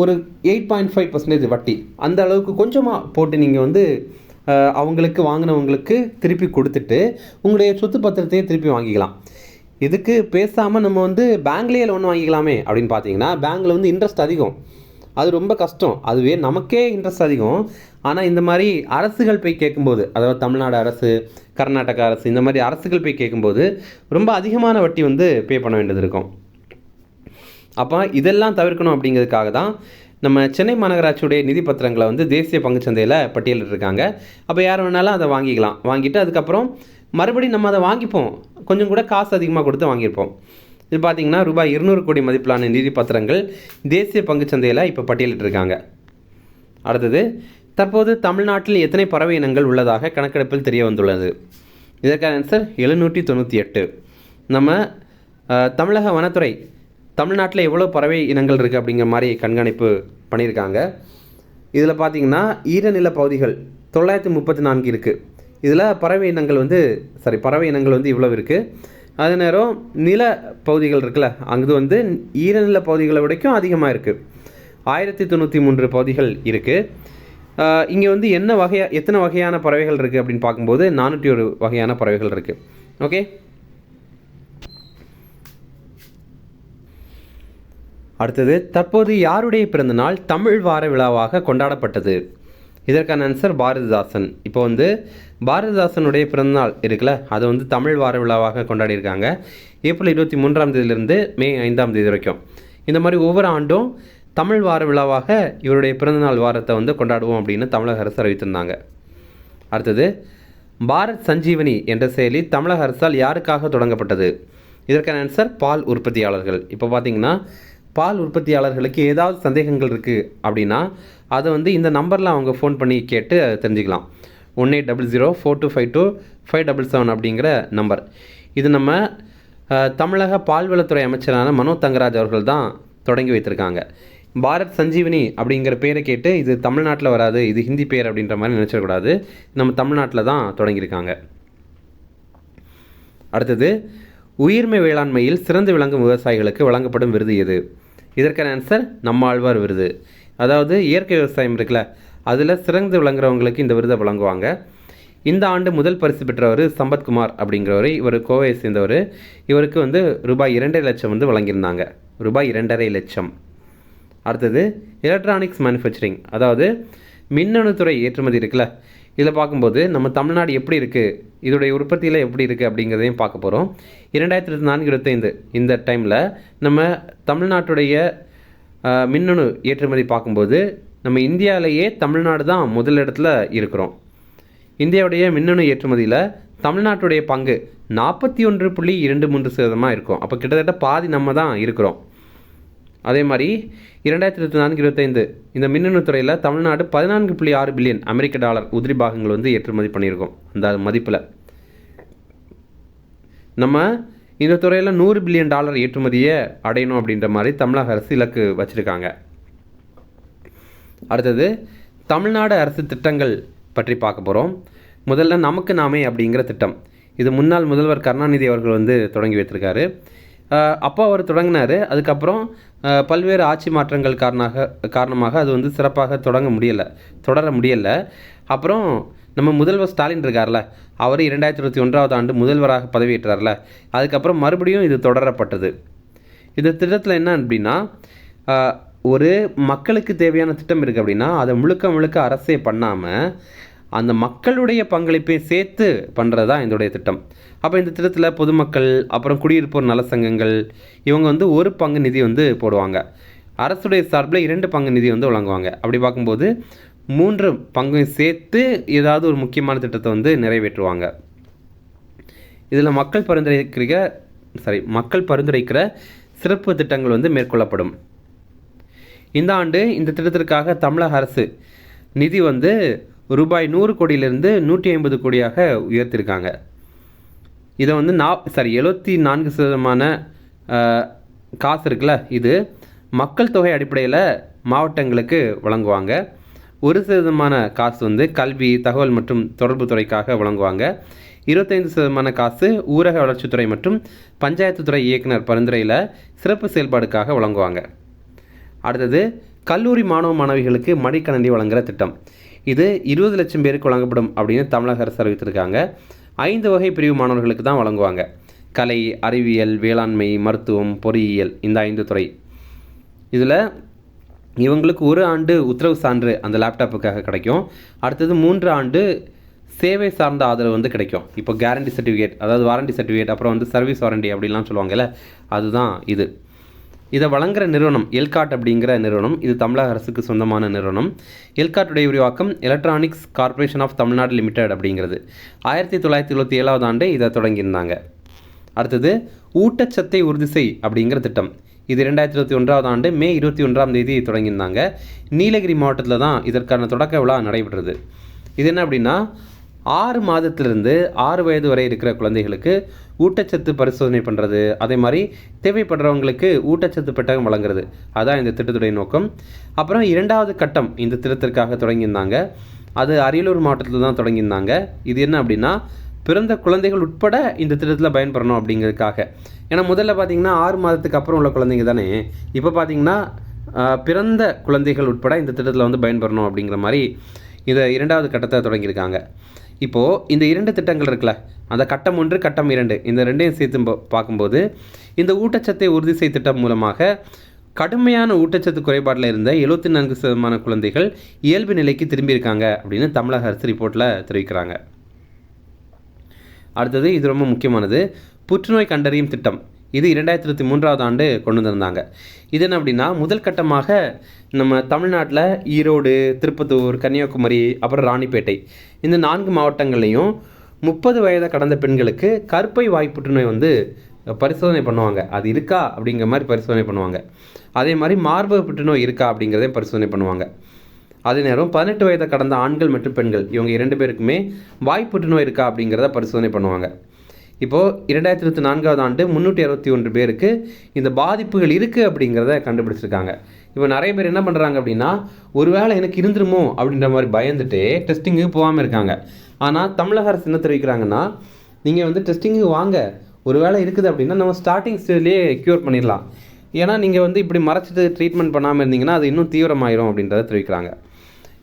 ஒரு 8.5% வட்டி அந்த அளவுக்கு கொஞ்சமாக போட்டு நீங்கள் வந்து அவங்களுக்கு வாங்கினவங்களுக்கு திருப்பி கொடுத்துட்டு உங்களுடைய சொத்து பத்திரத்தையே திருப்பி வாங்கிக்கலாம். இதுக்கு பேசாமல் நம்ம வந்து பேங்க்லேயே லோன் வாங்கிக்கலாமே அப்படின்னு பார்த்தீங்கன்னா பேங்க்கில் வந்து இன்ட்ரெஸ்ட் அதிகம், அது ரொம்ப கஷ்டம். அதுவே நமக்கே இன்ட்ரெஸ்ட் அதிகம். ஆனால் இந்த மாதிரி அரசுகள் போய் கேட்கும்போது, அதாவது தமிழ்நாடு அரசு, கர்நாடகா அரசு, இந்த மாதிரி அரசுகள் போய் கேட்கும்போது ரொம்ப அதிகமான வட்டி வந்து பே பண்ண வேண்டியது இருக்கும். அப்போ இதெல்லாம் தவிர்க்கணும் அப்படிங்கிறதுக்காக தான் நம்ம சென்னை மாநகராட்சியுடைய நிதி பத்திரங்களை வந்து தேசிய பங்குச்சந்தையில் பட்டியலிட்டிருக்காங்க. அப்போ யார் வேணாலும் அதை வாங்கிக்கலாம். வாங்கிட்டு அதுக்கப்புறம் மறுபடியும் நம்ம அதை வாங்கிப்போம், கொஞ்சம் கூட காசு அதிகமாக கொடுத்து வாங்கியிருப்போம். இது பார்த்திங்கன்னா ரூபாய் 200 கோடி மதிப்பிலான நிதி பத்திரங்கள் தேசிய பங்குச்சந்தையில் இப்போ பட்டியலிட்டிருக்காங்க. அடுத்தது, தற்போது தமிழ்நாட்டில் எத்தனை பறவை இனங்கள் உள்ளதாக கணக்கெடுப்பில் தெரிய வந்துள்ளது? இதற்கான ஆன்சர் 798. நம்ம தமிழக வனத்துறை தமிழ்நாட்டில் எவ்வளோ பறவை இனங்கள் இருக்குது அப்படிங்கிற மாதிரி கண்காணிப்பு பண்ணியிருக்காங்க. இதில் பார்த்திங்கன்னா ஈரநில பகுதிகள் 934 இருக்குது. இதில் பறவை இனங்கள் வந்து இவ்வளோ இருக்குது. அதே நேரம் நில பகுதிகள் இருக்குல்ல, அங்கு வந்து ஈரநில பகுதிகளை விடைக்கும் அதிகமாக இருக்குது. 1093 பகுதிகள் இருக்குது. இங்கே வந்து எத்தனை வகையான பறவைகள் இருக்குது அப்படின்னு பார்க்கும்போது 401 வகையான பறவைகள் இருக்குது. ஓகே, அடுத்தது, தற்போது யாருடைய பிறந்தநாள் தமிழ் வார விழாவாக கொண்டாடப்பட்டது? இதற்கான ஆன்சர் பாரதிதாசன். இப்போ வந்து பாரதிதாசனுடைய பிறந்தநாள் இருக்குல்ல, அதை வந்து தமிழ் வார விழாவாக கொண்டாடியிருக்காங்க. ஏப்ரல் 23ஆம் தேதியிலிருந்து மே 5ஆம் தேதி வரைக்கும். இந்த மாதிரி ஒவ்வொரு ஆண்டும் தமிழ் வார விழாவாக இவருடைய பிறந்தநாள் வாரத்தை வந்து கொண்டாடுவோம் அப்படின்னு தமிழக அரசு அறிவித்திருந்தாங்க. அடுத்தது, பாரத் சஞ்சீவனி என்ற செயலி தமிழக அரசால் யாருக்காக தொடங்கப்பட்டது? இதற்கான ஆன்சர் பால் உற்பத்தியாளர்கள். இப்போ பார்த்தீங்கன்னா பால் உற்பத்தியாளர்களுக்கு ஏதாவது சந்தேகங்கள் இருக்குது அப்படின்னா அதை வந்து இந்த நம்பரில் அவங்க ஃபோன் பண்ணி கேட்டு தெரிஞ்சுக்கலாம். 180042525577 அப்படிங்கிற நம்பர். இது நம்ம தமிழக பால்வளத்துறை அமைச்சரான மனோ தங்கராஜ் அவர்கள் தான் தொடங்கி வைத்திருக்காங்க. பாரத் சஞ்சீவனி அப்படிங்கிற பேரை கேட்டு இது தமிழ்நாட்டில் வராது, இது ஹிந்தி பேர் அப்படின்ற மாதிரி நினச்சிடக்கூடாது. நம்ம தமிழ்நாட்டில் தான் தொடங்கியிருக்காங்க. அடுத்தது, உயிர்மை வேளாண்மையில் சிறந்து விளங்கும் விவசாயிகளுக்கு வழங்கப்படும் விருது எது? இதற்கான ஆன்சர் நம்மாழ்வார் விருது. அதாவது இயற்கை விவசாயம் இருக்குல்ல, அதில் சிறந்து விளங்குறவங்களுக்கு இந்த விருதை வழங்குவாங்க. இந்த ஆண்டு முதல் பரிசு பெற்றவர் சம்பத்குமார் அப்படிங்கிறவர். இவர் கோவையை சேர்ந்தவர். இவருக்கு வந்து ரூபாய் 2.5 லட்சம் வந்து வழங்கியிருந்தாங்க. ரூபாய் 2.5 லட்சம். அடுத்தது, எலக்ட்ரானிக்ஸ் மேனுஃபேக்சரிங், அதாவது மின்னணுத்துறை ஏற்றுமதி இருக்குல்ல, இதில் பார்க்கும்போது நம்ம தமிழ்நாடு எப்படி இருக்குது, இதோடைய உற்பத்தியில் எப்படி இருக்குது அப்படிங்கிறதையும் பார்க்க போகிறோம். 2024-25 இந்த டைமில் நம்ம தமிழ்நாட்டுடைய மின்னணு ஏற்றுமதி பார்க்கும்போது நம்ம இந்தியாவிலேயே தமிழ்நாடு தான் முதலிடத்தில் இருக்கிறோம். இந்தியாவுடைய மின்னணு ஏற்றுமதியில் தமிழ்நாட்டுடைய பங்கு 41.23% இருக்கும். அப்போ கிட்டத்தட்ட பாதி நம்ம தான் இருக்கிறோம். அதே மாதிரி 2024-25 இந்த மின்னணு துறையில் தமிழ்நாடு 14.6 பில்லியன் அமெரிக்க டாலர் உதிரி பாகங்கள் வந்து ஏற்றுமதி பண்ணியிருக்கோம். அந்த மதிப்பில் நம்ம இந்த துறையில் 100 பில்லியன் டாலர் ஏற்றுமதியை அடையணும் அப்படின்ற மாதிரி தமிழக அரசு இலக்கு வச்சுருக்காங்க. அடுத்தது, தமிழ்நாடு அரசு திட்டங்கள் பற்றி பார்க்க போகிறோம். முதல்ல நமக்கு நாமே அப்படிங்கிற திட்டம். இது முன்னாள் முதல்வர் கருணாநிதி அவர்கள் வந்து தொடங்கி வைத்திருக்காரு. அப்போ அவர் தொடங்கினார். அதுக்கப்புறம் பல்வேறு ஆட்சி மாற்றங்கள் காரணமாக அது வந்து சிறப்பாக தொடர முடியலை. அப்புறம் நம்ம முதல்வர் ஸ்டாலின் இருக்கார்ல, அவர் 2021ஆம் ஆண்டு முதல்வராக பதவியேற்றார்ல, அதுக்கப்புறம் மறுபடியும் இது தொடரப்பட்டது. இந்த திட்டத்தில் என்ன அப்படின்னா, ஒரு மக்களுக்கு தேவையான திட்டம் இருக்குது அப்படின்னா அதை முழுக்க அரசே பண்ணாமல் அந்த மக்களுடைய பங்களிப்பை சேர்த்து பண்ணுறது தான் இதோடைய திட்டம். அப்போ இந்த திட்டத்தில் பொதுமக்கள், அப்புறம் குடியிருப்போர் நல சங்கங்கள், இவங்க வந்து ஒரு பங்கு நிதி வந்து போடுவாங்க. அரசுடைய சார்பில் 2 பங்கு நிதி வந்து வழங்குவாங்க. அப்படி பார்க்கும்போது 3 பங்கையும் சேர்த்து ஏதாவது ஒரு முக்கியமான திட்டத்தை வந்து நிறைவேற்றுவாங்க. இதில் மக்கள் பரிந்துரைக்கிற சிறப்பு திட்டங்கள் வந்து மேற்கொள்ளப்படும். இந்த ஆண்டு இந்த திட்டத்திற்காக தமிழக அரசு நிதி வந்து ரூபாய் 100 கோடியிலிருந்து 150 கோடியாக உயர்த்தியிருக்காங்க. இதை வந்து 74% காசு இருக்குல்ல, இது மக்கள் தொகை அடிப்படையில் மாவட்டங்களுக்கு வழங்குவாங்க. 1% காசு வந்து கல்வி, தகவல் மற்றும் தொடர்பு துறைக்காக வழங்குவாங்க. 25% காசு ஊரக வளர்ச்சித்துறை மற்றும் பஞ்சாயத்து துறை இயக்குனர் பரிந்துரையில் சிறப்பு செயல்பாடுக்காக வழங்குவாங்க. அடுத்தது கல்லூரி மாணவ மாணவிகளுக்கு மடிக்கணினி வழங்குகிற திட்டம். இது 20 லட்சம் பேருக்கு வழங்கப்படும் அப்படின்னு தமிழக அரசு அறிவித்திருக்காங்க. 5 வகை பிரிவு மாணவர்களுக்கு தான் வழங்குவாங்க. கலை, அறிவியல், வேளாண்மை, மருத்துவம், பொறியியல், இந்த 5 துறை. இதில் இவங்களுக்கு 1 ஆண்டு உத்தரவு சான்று அந்த லேப்டாப்புக்காக கிடைக்கும். அடுத்தது 3 ஆண்டு சேவை சார்ந்த ஆதரவு வந்து கிடைக்கும். இப்போ கேரண்டி சர்டிஃபிகேட், அதாவது வாரண்டி சர்டிஃபிகேட், அப்புறம் வந்து சர்வீஸ் வாரண்டி அப்படிலாம் சொல்லுவாங்கல்ல, அதுதான் இது. இதை வழங்குகிற நிறுவனம் எல்காட் அப்படிங்கிற நிறுவனம். இது தமிழக அரசுக்கு சொந்தமான நிறுவனம். எல்காட்டுடைய விரிவாக்கம் Electronics Corporation of Tamil Nadu Limited அப்படிங்கிறது. 1927 ஆண்டு இதை தொடங்கியிருந்தாங்க. அடுத்தது ஊட்டச்சத்தை உறுதி செய் அப்படிங்கிற திட்டம். இது 2021 ஆண்டு மே 21 தொடங்கியிருந்தாங்க. நீலகிரி மாவட்டத்தில் தான் இதற்கான தொடக்க விழா நடைபெற்றது. இது என்ன அப்படின்னா 6 மாதத்திலிருந்து 6 வயது வரை இருக்கிற குழந்தைகளுக்கு ஊட்டச்சத்து பரிசோதனை பண்ணுறது, அதே மாதிரி தேவைப்படுறவங்களுக்கு ஊட்டச்சத்து பெட்டகம் வழங்குறது, அதான் இந்த திட்டத்துடைய நோக்கம். அப்புறம் 2வது கட்டம் இந்த திட்டத்திற்காக தொடங்கியிருந்தாங்க. அது அரியலூர் மாவட்டத்தில் தான் தொடங்கியிருந்தாங்க. இது என்ன அப்படின்னா பிறந்த குழந்தைகள் உட்பட இந்த திட்டத்தில் பயன்பெறணும் அப்படிங்கிறதுக்காக. ஏன்னா முதல்ல பார்த்தீங்கன்னா 6 மாதத்துக்கு அப்புறம் உள்ள குழந்தைங்க தானே, இப்போ பார்த்தீங்கன்னா பிறந்த குழந்தைகள் உட்பட இந்த திட்டத்தில் வந்து பயன்பெறணும் அப்படிங்கிற மாதிரி இதை 2வது கட்டத்தை தொடங்கியிருக்காங்க. இப்போது இந்த 2 திட்டங்கள் இருக்குல்ல, அந்த கட்டம் 1, கட்டம் 2, இந்த 2ஐயும் சேர்த்து பார்க்கும்போது இந்த ஊட்டச்சத்தை உறுதி செய் திட்டம் மூலமாக கடுமையான ஊட்டச்சத்து குறைபாட்டில் இருந்த 74% குழந்தைகள் இயல்பு நிலைக்கு திரும்பியிருக்காங்க அப்படின்னு தமிழக அரசு ரிப்போர்ட்டில் தெரிவிக்கிறாங்க. அடுத்தது இது ரொம்ப முக்கியமானது, புற்றுநோய் கண்டறியும் திட்டம். இது 2023 ஆண்டு கொண்டு வந்திருந்தாங்க. இது என்ன அப்படின்னா முதல் கட்டமாக நம்ம தமிழ்நாட்டில் ஈரோடு, திருப்பத்தூர், கன்னியாகுமரி, அப்புறம் ராணிப்பேட்டை, இந்த 4 மாவட்டங்கள்லையும் 30 வயதை கடந்த பெண்களுக்கு கருப்பை வாய் புற்றுநோய் வந்து பரிசோதனை பண்ணுவாங்க. அது இருக்கா அப்படிங்கிற மாதிரி பரிசோதனை பண்ணுவாங்க. அதே மாதிரி மார்பக புற்றுநோய் இருக்கா அப்படிங்கிறதையும் பரிசோதனை பண்ணுவாங்க. அதே நேரம் 18 வயதை கடந்த ஆண்கள் மற்றும் பெண்கள், இவங்க 2 பேருக்குமே வாய் புற்றுநோய் இருக்கா அப்படிங்கிறத பரிசோதனை பண்ணுவாங்க. இப்போது 2024 ஆண்டு 361 பேருக்கு இந்த பாதிப்புகள் இருக்குது அப்படிங்கிறத கண்டுபிடிச்சிருக்காங்க. இப்போ நிறைய பேர் என்ன பண்ணுறாங்க அப்படின்னா ஒருவேளை எனக்கு இருந்துருமோ அப்படின்ற மாதிரி பயந்துட்டு டெஸ்டிங்கு போகாமல் இருக்காங்க. ஆனால் தமிழக அரசு என்ன தெரிவிக்கிறாங்கன்னா நீங்கள் வந்து டெஸ்டிங்கு வாங்க, ஒருவேளை இருக்குது அப்படின்னா நம்ம ஸ்டார்டிங் ஸ்டேஜ்லேயே க்யூர் பண்ணிடலாம். ஏன்னா நீங்கள் வந்து இப்படி மறைச்சிட்டு ட்ரீட்மெண்ட் பண்ணாமல் இருந்தீங்கன்னா அது இன்னும் தீவிரமாயிரும் அப்படின்றத தெரிவிக்கிறாங்க.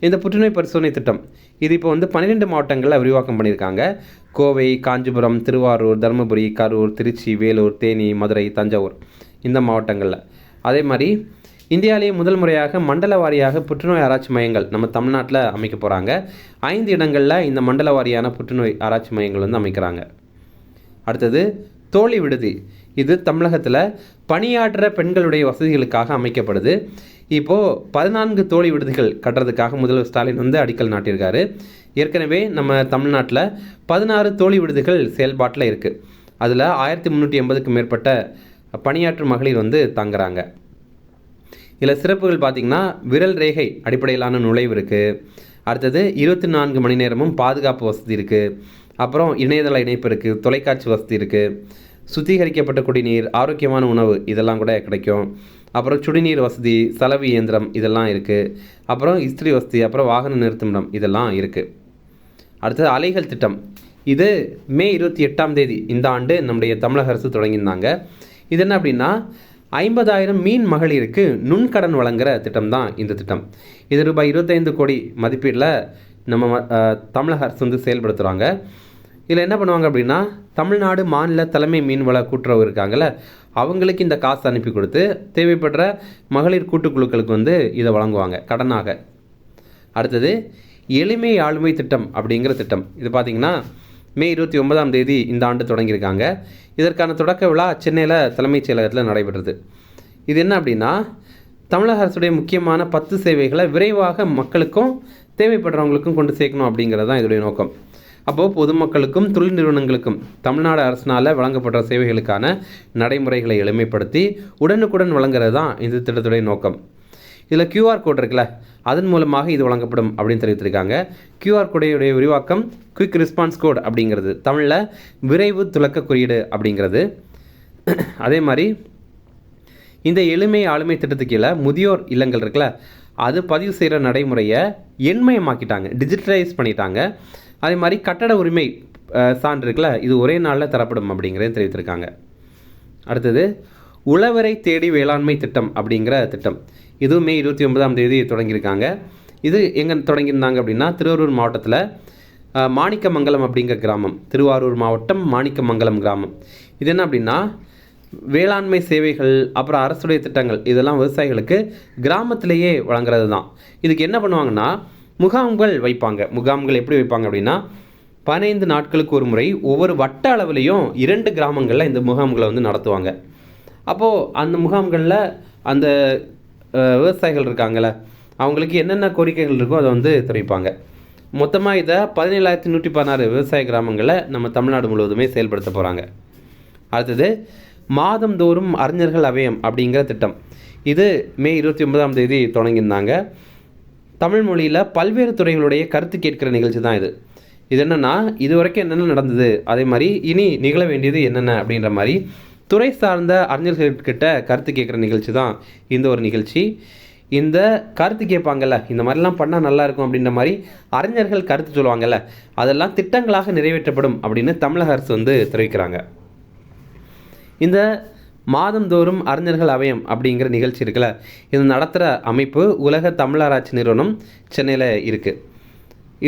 இந்த புற்றுநோய் பரிசோதனை திட்டம் இது இப்போ வந்து 12 மாவட்டங்களில் விரிவாக்கம் பண்ணியிருக்காங்க. கோவை, காஞ்சிபுரம், திருவாரூர், தருமபுரி, கரூர், திருச்சி, வேலூர், தேனி, மதுரை, தஞ்சாவூர், இந்த மாவட்டங்களில். அதே மாதிரி இந்தியாவிலேயே முதல் முறையாக மண்டல வாரியாக புற்றுநோய் ஆராய்ச்சி மையங்கள் நம்ம தமிழ்நாட்டில் அமைக்க போகிறாங்க. 5 இடங்களில் இந்த மண்டல வாரியான புற்றுநோய் ஆராய்ச்சி மையங்கள் வந்து அமைக்கிறாங்க. அடுத்தது தோழி விடுதி. இது தமிழகத்தில் பணியாற்ற பெண்களுடைய வசதிகளுக்காக அமைக்கப்படுது. இப்போது 14 தோழி விடுதிகள் கட்டுறதுக்காக முதல்வர் ஸ்டாலின் வந்து அடிக்கல் நாட்டியிருக்காரு. ஏற்கனவே நம்ம தமிழ்நாட்டில் 16 தோழி விடுதிகள் செயல்பாட்டில் இருக்குது. அதில் 1380க்கும் மேற்பட்ட பணியாற்றும் மகளிர் வந்து தங்குறாங்க. இதில் சிறப்புகள் பார்த்திங்கன்னா விரல் ரேகை அடிப்படையிலான நுழைவு இருக்குது. அடுத்தது 24 மணி நேரமும் பாதுகாப்பு வசதி இருக்குது. அப்புறம் இணையதள இணைப்பு இருக்குது, தொலைக்காட்சி வசதி இருக்குது, சுத்திகரிக்கப்பட்ட குடிநீர், ஆரோக்கியமான உணவு இதெல்லாம் கூட கிடைக்கும். அப்புறம் சுடிநீர் வசதி, சலவை இயந்திரம் இதெல்லாம் இருக்குது. அப்புறம் இஸ்திரி வசதி, அப்புறம் வாகன நிறுத்துமிடம் இதெல்லாம் இருக்குது. அடுத்தது அலைகள் திட்டம். இது மே 28 இந்த ஆண்டு நம்முடைய தமிழக அரசு தொடங்கியிருந்தாங்க. இது என்ன அப்படின்னா 50,000 மீன் மகளிருக்கு நுண்கடன் வழங்குகிற திட்டம் தான் இந்த திட்டம். இது ரூபாய் 25 கோடி மதிப்பீட்டில் நம்ம தமிழக அரசு வந்து செயல்படுத்துகிறாங்க. இதில் என்ன பண்ணுவாங்க அப்படின்னா தமிழ்நாடு மாநில தலைமை மீன்வள கூட்டுறவு இருக்காங்கள்ல, அவங்களுக்கு இந்த காசு அனுப்பி கொடுத்து தேவைப்படுற மகளிர் கூட்டுக்குழுக்களுக்கு வந்து இதை வழங்குவாங்க கடனாக. அடுத்தது எளிமை ஆளுமை திட்டம் அப்படிங்கிற திட்டம். இது பார்த்திங்கன்னா மே 29 இந்த ஆண்டு தொடங்கியிருக்காங்க. இதற்கான தொடக்க விழா சென்னையில் தலைமைச் செயலகத்தில் நடைபெற்றது. இது என்ன அப்படின்னா தமிழக அரசுடைய முக்கியமான 10 சேவைகளை விரைவாக மக்களுக்கும் தேவைப்படுறவங்களுக்கும் கொண்டு சேர்க்கணும் அப்படிங்கிறது தான் இதோடைய நோக்கம். அப்போது பொதுமக்களுக்கும் தொழில் நிறுவனங்களுக்கும் தமிழ்நாடு அரசினால் வழங்கப்படுற சேவைகளுக்கான நடைமுறைகளை எளிமைப்படுத்தி உடனுக்குடன் வழங்குறது தான் இந்த திட்டத்துடைய நோக்கம். இதில் QR கோட் இருக்குல்ல, அதன் மூலமாக இது வழங்கப்படும் அப்படின்னு தெரிவித்திருக்காங்க. QR கோடையுடைய விரிவாக்கம் குயிக் ரெஸ்பான்ஸ் கோட் அப்படிங்கிறது, தமிழில் விரைவு துலக்க குறியீடு அப்படிங்கிறது. அதே மாதிரி இந்த எளிமை ஆளுமை திட்டத்துக்கு கீழே முதியோர் இல்லங்கள் இருக்குல்ல, அது பதிவு செய்கிற நடைமுறையை எண்மயமாக்கிட்டாங்க, டிஜிட்டலைஸ் பண்ணிட்டாங்க. அதே மாதிரி கட்டட உரிமை சான்று இருக்குல்ல, இது ஒரே நாளில் தரப்படும் அப்படிங்கிறத தெரிவித்திருக்காங்க. அடுத்தது உழவரை தேடி வேளாண்மை திட்டம் அப்படிங்கிற திட்டம், இதுவும் மே 29ஆம் தேதி தொடங்கியிருக்காங்க. இது எங்கே தொடங்கியிருந்தாங்க அப்படின்னா, திருவாரூர் மாவட்டத்தில் மாணிக்கமங்கலம் அப்படிங்கிற கிராமம், திருவாரூர் மாவட்டம் மாணிக்கமங்கலம் கிராமம். இது என்ன அப்படின்னா, வேளாண்மை சேவைகள் அப்புறம் அரசுடைய திட்டங்கள் இதெல்லாம் விவசாயிகளுக்கு கிராமத்திலேயே வழங்குறது தான். இதுக்கு என்ன பண்ணுவாங்கன்னா, முகாம்கள் வைப்பாங்க. முகாம்கள் எப்படி வைப்பாங்க அப்படின்னா, 15 நாட்களுக்கு ஒரு முறை ஒவ்வொரு வட்ட அளவுலேயும் 2 கிராமங்களில் இந்த முகாம்களை வந்து நடத்துவாங்க. அப்போது அந்த முகாம்களில் அந்த விவசாயிகள் இருக்காங்கள, அவங்களுக்கு என்னென்ன கோரிக்கைகள் இருக்கோ அதை வந்து தெரிவிப்பாங்க. மொத்தமாக இதை 17,116 விவசாய கிராமங்களில் நம்ம தமிழ்நாடு முழுவதுமே செயல்படுத்த போகிறாங்க. அடுத்தது மாதந்தோறும் அறிஞர்கள் அவையம் அப்படிங்கிற திட்டம், இது மே 29ஆம் தேதி தொடங்கியிருந்தாங்க. தமிழ் மொழியில் பல்வேறு துறைகளுடைய கருத்து கேட்கிற நிகழ்ச்சி தான் இது. இது என்னென்னா, இது வரைக்கும் என்னென்ன நடந்தது, அதே மாதிரி இனி நிகழ வேண்டியது என்னென்ன அப்படின்ற மாதிரி துறை சார்ந்த அறிஞர்கள்கிட்ட கருத்து கேட்குற நிகழ்ச்சி தான் இந்த ஒரு நிகழ்ச்சி. இந்த கருத்து கேட்பாங்கல்ல, இந்த மாதிரிலாம் பண்ணால் நல்லாயிருக்கும் அப்படின்ற மாதிரி அறிஞர்கள் கருத்து சொல்லுவாங்கல்ல, அதெல்லாம் திட்டங்களாக நிறைவேற்றப்படும் அப்படின்னு தமிழக அரசு வந்து தெரிவிக்கிறாங்க. இந்த மாதந்தோறும் அறிஞர்கள் அவையம் அப்படிங்கிற நிகழ்ச்சி இருக்குல்ல, இது நடத்துகிற அமைப்பு உலக தமிழராட்சி நிறுவனம் சென்னையில் இருக்குது.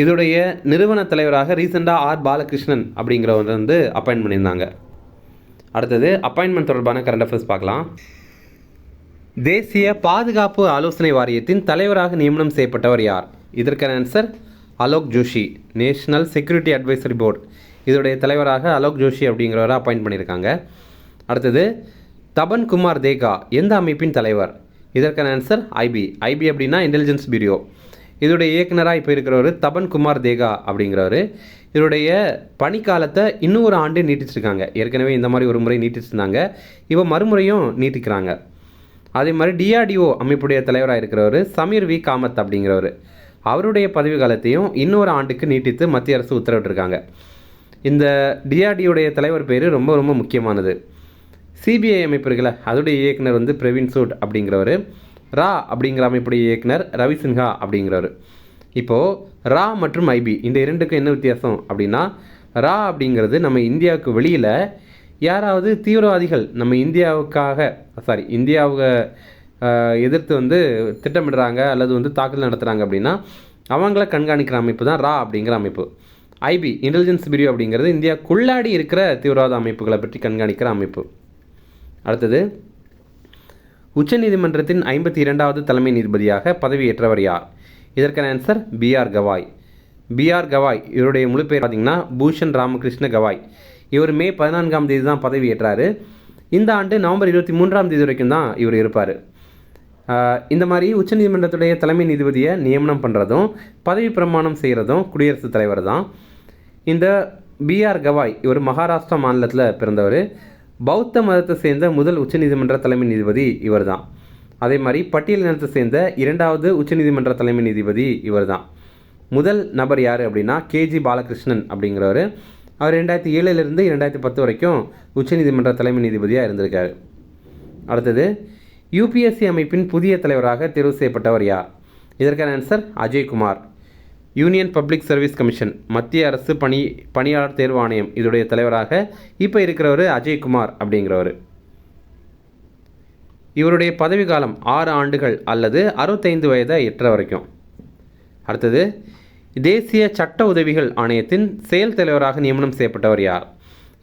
இதோடைய நிறுவன தலைவராக ரீசெண்டாக ஆர் பாலகிருஷ்ணன் அப்படிங்கிறவர் வந்து அப்பாயின்ட் பண்ணியிருந்தாங்க. அடுத்தது அப்பாயின்மெண்ட் தொடர்பான கரண்ட் அஃபேர்ஸ் பார்க்கலாம். தேசிய பாதுகாப்பு ஆலோசனை வாரியத்தின் தலைவராக நியமனம் செய்யப்பட்டவர் யார்? இதற்கான answer Alok Joshi. National security advisory board, இதோடைய தலைவராக அலோக் ஜோஷி அப்படிங்கிறவரை அப்பாயின்ட் பண்ணியிருக்காங்க. அடுத்தது தபன் குமார் தேகா எந்த அமைப்பின் தலைவர்? இதற்கான ஆன்சர் ஐபி. ஐபி அப்படின்னா இன்டெலிஜென்ஸ் பியூரோ. இதோடைய இயக்குனராக இப்போ இருக்கிறவர் தபன் குமார் தேகா அப்படிங்கிறவர். இதோடைய பணிக்காலத்தை இன்னும் ஒரு ஆண்டு நீட்டிச்சிருக்காங்க. ஏற்கனவே இந்த மாதிரி ஒரு முறை நீட்டிச்சிருந்தாங்க, இப்போ மறுமுறையும் நீட்டிக்கிறாங்க. அதே மாதிரி டிஆர்டிஓ அமைப்புடைய தலைவராக இருக்கிறவர் சமீர் வி காமத் அப்படிங்கிறவர். அவருடைய பதவி காலத்தையும் இன்னொரு ஆண்டுக்கு நீட்டித்து மத்திய அரசு உத்தரவிட்டிருக்காங்க. இந்த டிஆர்டிஓடைய தலைவர் பேர் ரொம்ப ரொம்ப முக்கியமானது. சிபிஐ அமைப்பு இருக்குல்ல, அதோடைய இயக்குனர் வந்து பிரவீன் சூட் அப்படிங்கிறவர். ரா அப்படிங்கிற அமைப்புடைய இயக்குனர் ரவி சின்ஹா அப்படிங்கிறவர். இப்போது ரா மற்றும் ஐபி இந்த இரண்டுக்கும் என்ன வித்தியாசம் அப்படின்னா, ரா அப்படிங்கிறது நம்ம இந்தியாவுக்கு வெளியில் யாராவது தீவிரவாதிகள் நம்ம இந்தியாவை எதிர்த்து வந்து திட்டமிடுறாங்க அல்லது வந்து தாக்குதல் நடத்துகிறாங்க அப்படின்னா அவங்கள கண்காணிக்கிற அமைப்பு தான் ரா அப்படிங்கிற அமைப்பு. ஐபி இன்டெலிஜென்ஸ் பியூரோ அப்படிங்கிறது இந்தியாவுக்குள்ளாடி இருக்கிற தீவிரவாத அமைப்புகளை பற்றி கண்காணிக்கிற அமைப்பு. அடுத்தது உச்சநீதிமன்றத்தின் 52வது தலைமை நீதிபதியாக பதவியேற்றவர் யார்? இதற்கான answer B R Gavai. B R Gavai இவருடைய முழு பேர் பார்த்திங்கன்னா பூஷன் ராமகிருஷ்ண கவாய். இவர் மே 14ஆம் தேதி தான் பதவியேற்றார். இந்த ஆண்டு நவம்பர் 23ஆம் தேதி வரைக்கும் தான் இவர் இருப்பார். இந்த மாதிரி உச்சநீதிமன்றத்துடைய தலைமை நீதிபதியை நியமனம் பண்ணுறதும் பதவி பிரமாணம் செய்கிறதும் குடியரசுத் தலைவர் தான். இந்த பிஆர் கவாய் இவர் மகாராஷ்டிரா மாநிலத்தில் பிறந்தவர். பௌத்த மதத்தை சேர்ந்த முதல் உச்சநீதிமன்ற தலைமை நீதிபதி இவர் தான். அதே மாதிரி பட்டியல் இனத்தை சேர்ந்த 2வது உச்சநீதிமன்ற தலைமை நீதிபதி இவர் தான். முதல் நபர் யார் அப்படின்னா கேஜி பாலகிருஷ்ணன் அப்படிங்கிறவர். அவர் 2007லிருந்து 2010 வரைக்கும் உச்சநீதிமன்ற தலைமை நீதிபதியாக இருந்திருக்கார். அடுத்தது யூபிஎஸ்சி அமைப்பின் புதிய தலைவராக தேர்வு செய்யப்பட்டவர் யார்? இதற்கான answer Ajay Kumar. Union Public Service Commission, மத்திய அரசு பணியாளர் தேர்வு ஆணையம், இதோடைய தலைவராக இப்போ இருக்கிறவர் அஜய்குமார் அப்படிங்கிறவர். இவருடைய பதவி காலம் 6 ஆண்டுகள் அல்லது 65 வயதை எட்டுற வரைக்கும். அடுத்தது தேசிய சட்ட உதவிகள் ஆணையத்தின் செயல் தலைவராக நியமனம் செய்யப்பட்டவர் யார்?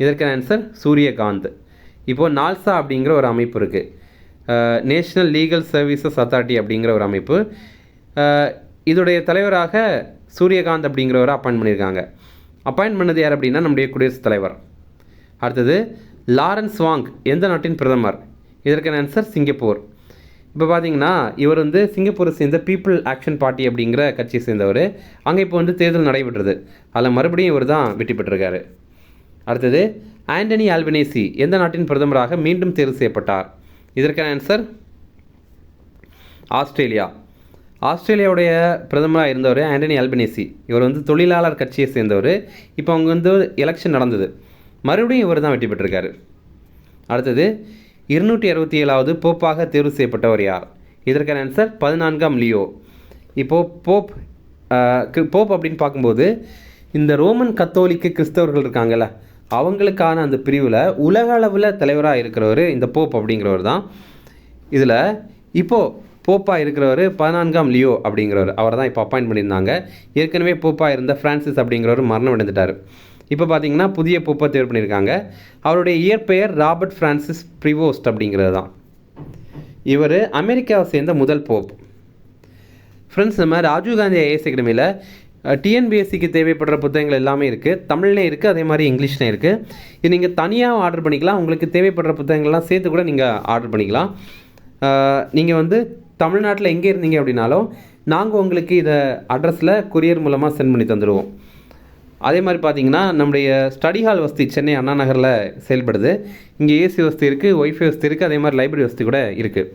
இதற்கான ஆன்சர் சூரியகாந்த். இப்போது நால்சா அப்படிங்கிற ஒரு அமைப்பு இருக்குது, நேஷ்னல் லீகல் சர்வீசஸ் அத்தாரிட்டி அப்படிங்கிற ஒரு அமைப்பு. இதோடைய தலைவராக சூரியகாந்த் அப்படிங்கிறவரை அப்பாயின்ட் பண்ணியிருக்காங்க. அப்பாயின்ட் பண்ணது யார் அப்படின்னா நம்முடைய குடியரசுத் தலைவர். அடுத்தது லாரன்ஸ் வாங் எந்த நாட்டின் பிரதமர்? இதற்கான ஆன்சர் சிங்கப்பூர். இப்போ பார்த்தீங்கன்னா இவர் வந்து சிங்கப்பூரை சேர்ந்த பீப்புள் ஆக்ஷன் பார்ட்டி அப்படிங்கிற கட்சியை சேர்ந்தவர். அங்கே இப்போ வந்து தேர்தல் நடைபெற்றது, அதில் மறுபடியும் இவர் தான் வெற்றி பெற்றிருக்காரு. அடுத்தது ஆண்டனி ஆல்பனீசி எந்த நாட்டின் பிரதமராக மீண்டும் தேர்வு செய்யப்பட்டார்? இதற்கான ஆன்சர் ஆஸ்திரேலியா. ஆஸ்திரேலியாவுடைய பிரதமராக இருந்தவர் ஆண்டனி ஆல்பனீசி. இவர் வந்து தொழிலாளர் கட்சியை சேர்ந்தவர். இப்போ அவங்க வந்து எலெக்ஷன் நடந்தது, மறுபடியும் இவர் தான் வெற்றி பெற்றிருக்காரு. அடுத்தது 267வது போப்பாக தேர்வு செய்யப்பட்டவர் யார்? இதற்கான ஆன்சர் 14ஆம் லியோ. இப்போது போப் அப்படின்னு பார்க்கும்போது இந்த ரோமன் கத்தோலிக்க கிறிஸ்தவர்கள் இருக்காங்கல்ல, அவங்களுக்கான அந்த பிரிவில் உலக அளவில் தலைவராக இருக்கிறவர் இந்த போப் அப்படிங்கிறவர் தான். இதில் இப்போது போப்பாக இருக்கிறவர் 14ஆம் லியோ அப்படிங்கிறவர், அவர் தான் இப்போ அப்பாயின்ட் பண்ணியிருந்தாங்க. ஏற்கனவே போப்பாக இருந்த ஃப்ரான்சிஸ் அப்படிங்கிறவர் மரணம் அடைந்துட்டார். இப்போ பார்த்தீங்கன்னா புதிய போப்பை தேர்வு பண்ணியிருக்காங்க. அவருடைய இயற்பெயர் ராபர்ட் ஃப்ரான்சிஸ் ப்ரிவோஸ்ட் அப்படிங்கிறது தான். இவர் அமெரிக்காவை சேர்ந்த முதல் போப். ஃப்ரெண்ட்ஸ், நம்ம ராஜீவ்காந்தி ஐஏஎஸ் அகாடமியில் டிஎன்பிஎஸ்சிக்கு தேவைப்படுற புத்தகங்கள் எல்லாமே இருக்குது. தமிழ்லேயும் இருக்குது, அதே மாதிரி இங்கிலீஷ்லேயும் இருக்குது. இது நீங்கள் தனியாக ஆர்டர் பண்ணிக்கலாம். உங்களுக்கு தேவைப்படுற புத்தகங்கள்லாம் சேர்த்து கூட நீங்கள் ஆர்டர் பண்ணிக்கலாம். நீங்கள் வந்து தமிழ்நாட்டில் எங்கே இருந்தீங்க அப்படின்னாலும் நாங்கள் உங்களுக்கு இதை அட்ரஸில் கொரியர் மூலமாக சென்ட் பண்ணி தந்துடுவோம். அதே மாதிரி பார்த்தீங்கன்னா நம்முடைய ஸ்டடி ஹால் வசதி சென்னை அண்ணா நகரில் செயல்படுது. இங்கே ஏசி வசதி இருக்குது, ஒய்ஃபை வசதி இருக்குது, அதே மாதிரி லைப்ரரி வசதி கூட இருக்குது.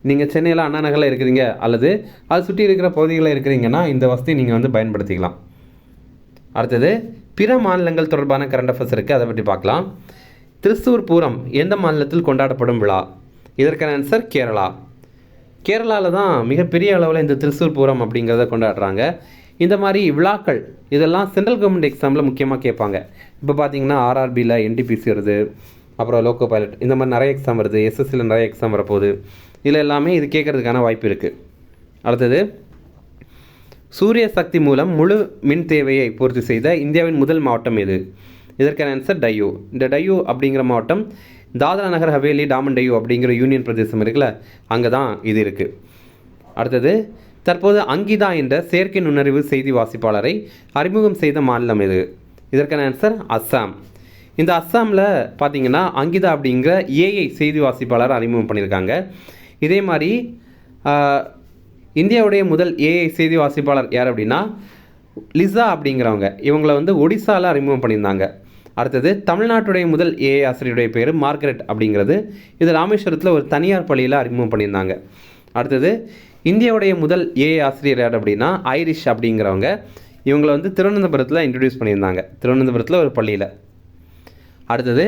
நீங்கள் சென்னையில் அண்ணா நகரில் இருக்கிறீங்க அல்லது அது சுற்றி இருக்கிற பகுதிகளில் இருக்கிறீங்கன்னா இந்த வசதி நீங்கள் வந்து பயன்படுத்திக்கலாம். அடுத்தது பிற மாநிலங்கள் தொடர்பான கரண்ட் அஃபேர்ஸ் இருக்குது, அதை பற்றி பார்க்கலாம். திருச்சூர் பூரம் எந்த மாநிலத்தில் கொண்டாடப்படும் விழா? இதற்கான ஆன்சர் கேரளா. கேரளாவில் தான் மிகப்பெரிய அளவில் இந்த திருச்சூர் பூரம் அப்படிங்கிறத கொண்டாடுறாங்க. இந்த மாதிரி விழாக்கள் இதெல்லாம் சென்ட்ரல் கவர்மெண்ட் எக்ஸாமில் முக்கியமாக கேட்பாங்க. இப்போ பார்த்தீங்கன்னா ஆர்ஆர்பியில் என்டிபிசி வருது, அப்புறம் லோக்கோ பைலட், இந்த மாதிரி நிறைய எக்ஸாம் வருது. எஸ்எஸ்சியில் நிறைய எக்ஸாம் வரப்போகுது. இதில் எல்லாமே இது கேட்குறதுக்கான வாய்ப்பு இருக்குது. அடுத்தது சூரிய சக்தி மூலம் முழு மின் தேவையை பூர்த்தி செய்த இந்தியாவின் முதல் மாவட்டம் எது? இதற்கான ஆன்சர் டையூ. இந்த டையூ அப்படிங்கிற மாவட்டம் தாத்ரா நகர் ஹவேலி டாமன் டையூ அப்படிங்கிற யூனியன் பிரதேசம் இருக்குல்ல, அங்கே தான் இது இருக்குது. அடுத்தது தற்போது அங்கிதா என்ற செயற்கை நுண்ணறிவு செய்தி வாசிப்பாளரை அறிமுகம் செய்த மாநிலம் எது? இதற்கான ஆன்சர் அஸ்ஸாம். இந்த அஸ்ஸாமில் பார்த்தீங்கன்னா அங்கிதா அப்படிங்கிற ஏஐ செய்தி வாசிப்பாளர் அறிமுகம் பண்ணியிருக்காங்க. இதே மாதிரி இந்தியாவுடைய முதல் ஏஐ செய்தி வாசிப்பாளர் யார் அப்படின்னா லிசா அப்படிங்கிறவங்க. இவங்களை வந்து ஒடிசாவில் அறிமுகம் பண்ணியிருந்தாங்க. அடுத்தது தமிழ்நாட்டுடைய முதல் ஏஐ ஆசிரியருடைய பேர் மார்கரெட் அப்படிங்கிறது. இது ராமேஸ்வரத்தில் ஒரு தனியார் பள்ளியில் அறிமுகம் பண்ணியிருந்தாங்க. அடுத்தது இந்தியாவுடைய முதல் ஏஐ ஆசிரியர் யார் அப்படின்னா ஐரிஷ் அப்படிங்கிறவங்க. இவங்களை வந்து திருவனந்தபுரத்தில் இன்ட்ரடியூஸ் பண்ணியிருந்தாங்க, திருவனந்தபுரத்தில் ஒரு பள்ளியில். அடுத்தது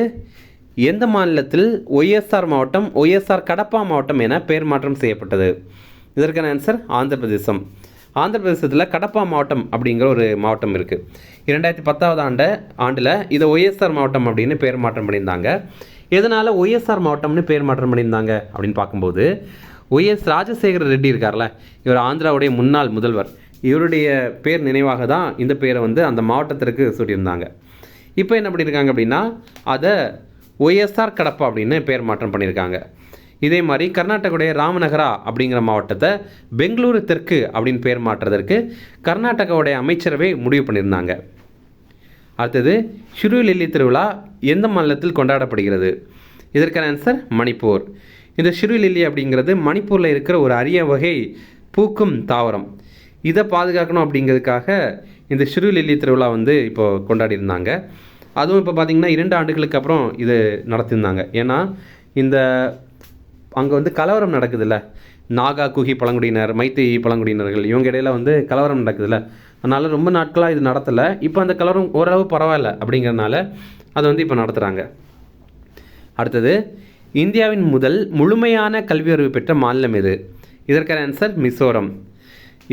எந்த மாநிலத்தில் ஒய்எஸ்ஆர் மாவட்டம் ஒய்எஸ்ஆர் கடப்பா மாவட்டம் என பெயர் மாற்றம் செய்யப்பட்டது? இதற்கான ஆன்சர் ஆந்திர பிரதேசம். ஆந்திர பிரதேசத்தில் கடப்பா மாவட்டம் அப்படிங்கிற ஒரு மாவட்டம் இருக்குது. 2010 ஆண்டில் இதை ஒய்எஸ்ஆர் மாவட்டம் அப்படின்னு பேர் மாற்றம் பண்ணியிருந்தாங்க. எதனால் ஒய்எஸ்ஆர் மாவட்டம்னு பேர் மாற்றம் பண்ணியிருந்தாங்க அப்படின்னு பார்க்கும்போது ஒய்எஸ் ராஜசேகர ரெட்டி இருக்கார்ல, இவர் ஆந்திராவுடைய முன்னாள் முதல்வர். இவருடைய பேர் நினைவாக தான் இந்த பேரை வந்து அந்த மாவட்டத்திற்கு சூட்டியிருந்தாங்க. இப்போ என்ன பண்ணியிருக்காங்க அப்படின்னா அதை ஒய்எஸ்ஆர் கடப்பா அப்படின்னு பேர் மாற்றம் பண்ணியிருக்காங்க. இதே மாதிரி கர்நாடகாவுடைய ராமநகரா அப்படிங்கிற மாவட்டத்தை பெங்களூரு தெற்கு அப்படின்னு பேர் மாற்றுறதற்கு கர்நாடகாவுடைய அமைச்சரவை முடிவு பண்ணியிருந்தாங்க. அடுத்தது ஷிருலில்லி திருவிழா எந்த மாநிலத்தில் கொண்டாடப்படுகிறது? இதற்கான ஆன்சர் மணிப்பூர். இந்த ஷிருலில்லி அப்படிங்கிறது மணிப்பூரில் இருக்கிற ஒரு அரிய வகை பூக்கும் தாவரம். இதை பாதுகாக்கணும் அப்படிங்கிறதுக்காக இந்த ஷிருலில்லி திருவிழா வந்து இப்போ கொண்டாடி இருந்தாங்க. அதுவும் இப்போ பார்த்திங்கன்னா 2 ஆண்டுகளுக்கு அப்புறம் இது நடத்தியிருந்தாங்க. ஏன்னா இந்த அங்கே வந்து கலவரம் நடக்குதுல்ல, நாகா குகி பழங்குடியினர் மைத்தி பழங்குடியினர்கள் இவங்க இடையில வந்து கலவரம் நடக்குதுல்ல, அதனால் ரொம்ப நாட்களாக இது நடத்தலை. இப்போ அந்த கலவரம் ஓரளவு பரவாயில்ல அப்படிங்கிறதுனால அதை வந்து இப்போ நடத்துகிறாங்க. அடுத்தது இந்தியாவின் முதல் முழுமையான கல்வி அறிவு பெற்ற மாநிலம் எது? இதற்கான ஆன்சர் மிசோரம்.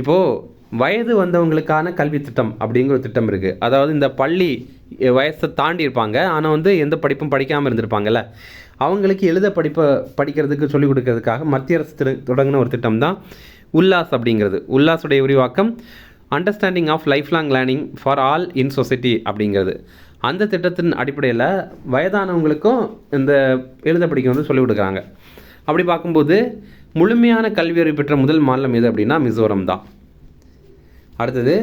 இப்போது வயது வந்தவங்களுக்கான கல்வி திட்டம் அப்படிங்கிற ஒரு திட்டம் இருக்குது. அதாவது இந்த பள்ளி வயசை தாண்டி இருப்பாங்க, ஆனால் வந்து எந்த படிப்பும் படிக்காமல் இருந்திருப்பாங்கல்ல, அவங்களுக்கு படிக்கிறதுக்கு சொல்லிக் கொடுக்கறதுக்காக மத்திய அரசு தொடங்கின ஒரு திட்டம் தான் உல்லாஸ் அப்படிங்கிறது. உல்லாஸுடைய விரிவாக்கம் understanding of life long learning for all in society அப்படிங்கிறது. அந்த திட்டத்தின் அடிப்படையில் வயதானவங்களுக்கும் இந்த படிக்க வந்து சொல்லிக் கொடுக்குறாங்க. அப்படி பார்க்கும்போது முழுமையான கல்வி அறிவு பெற்ற முதல் மாநிலம் எது அப்படின்னா மிசோரம் தான். அடுத்தது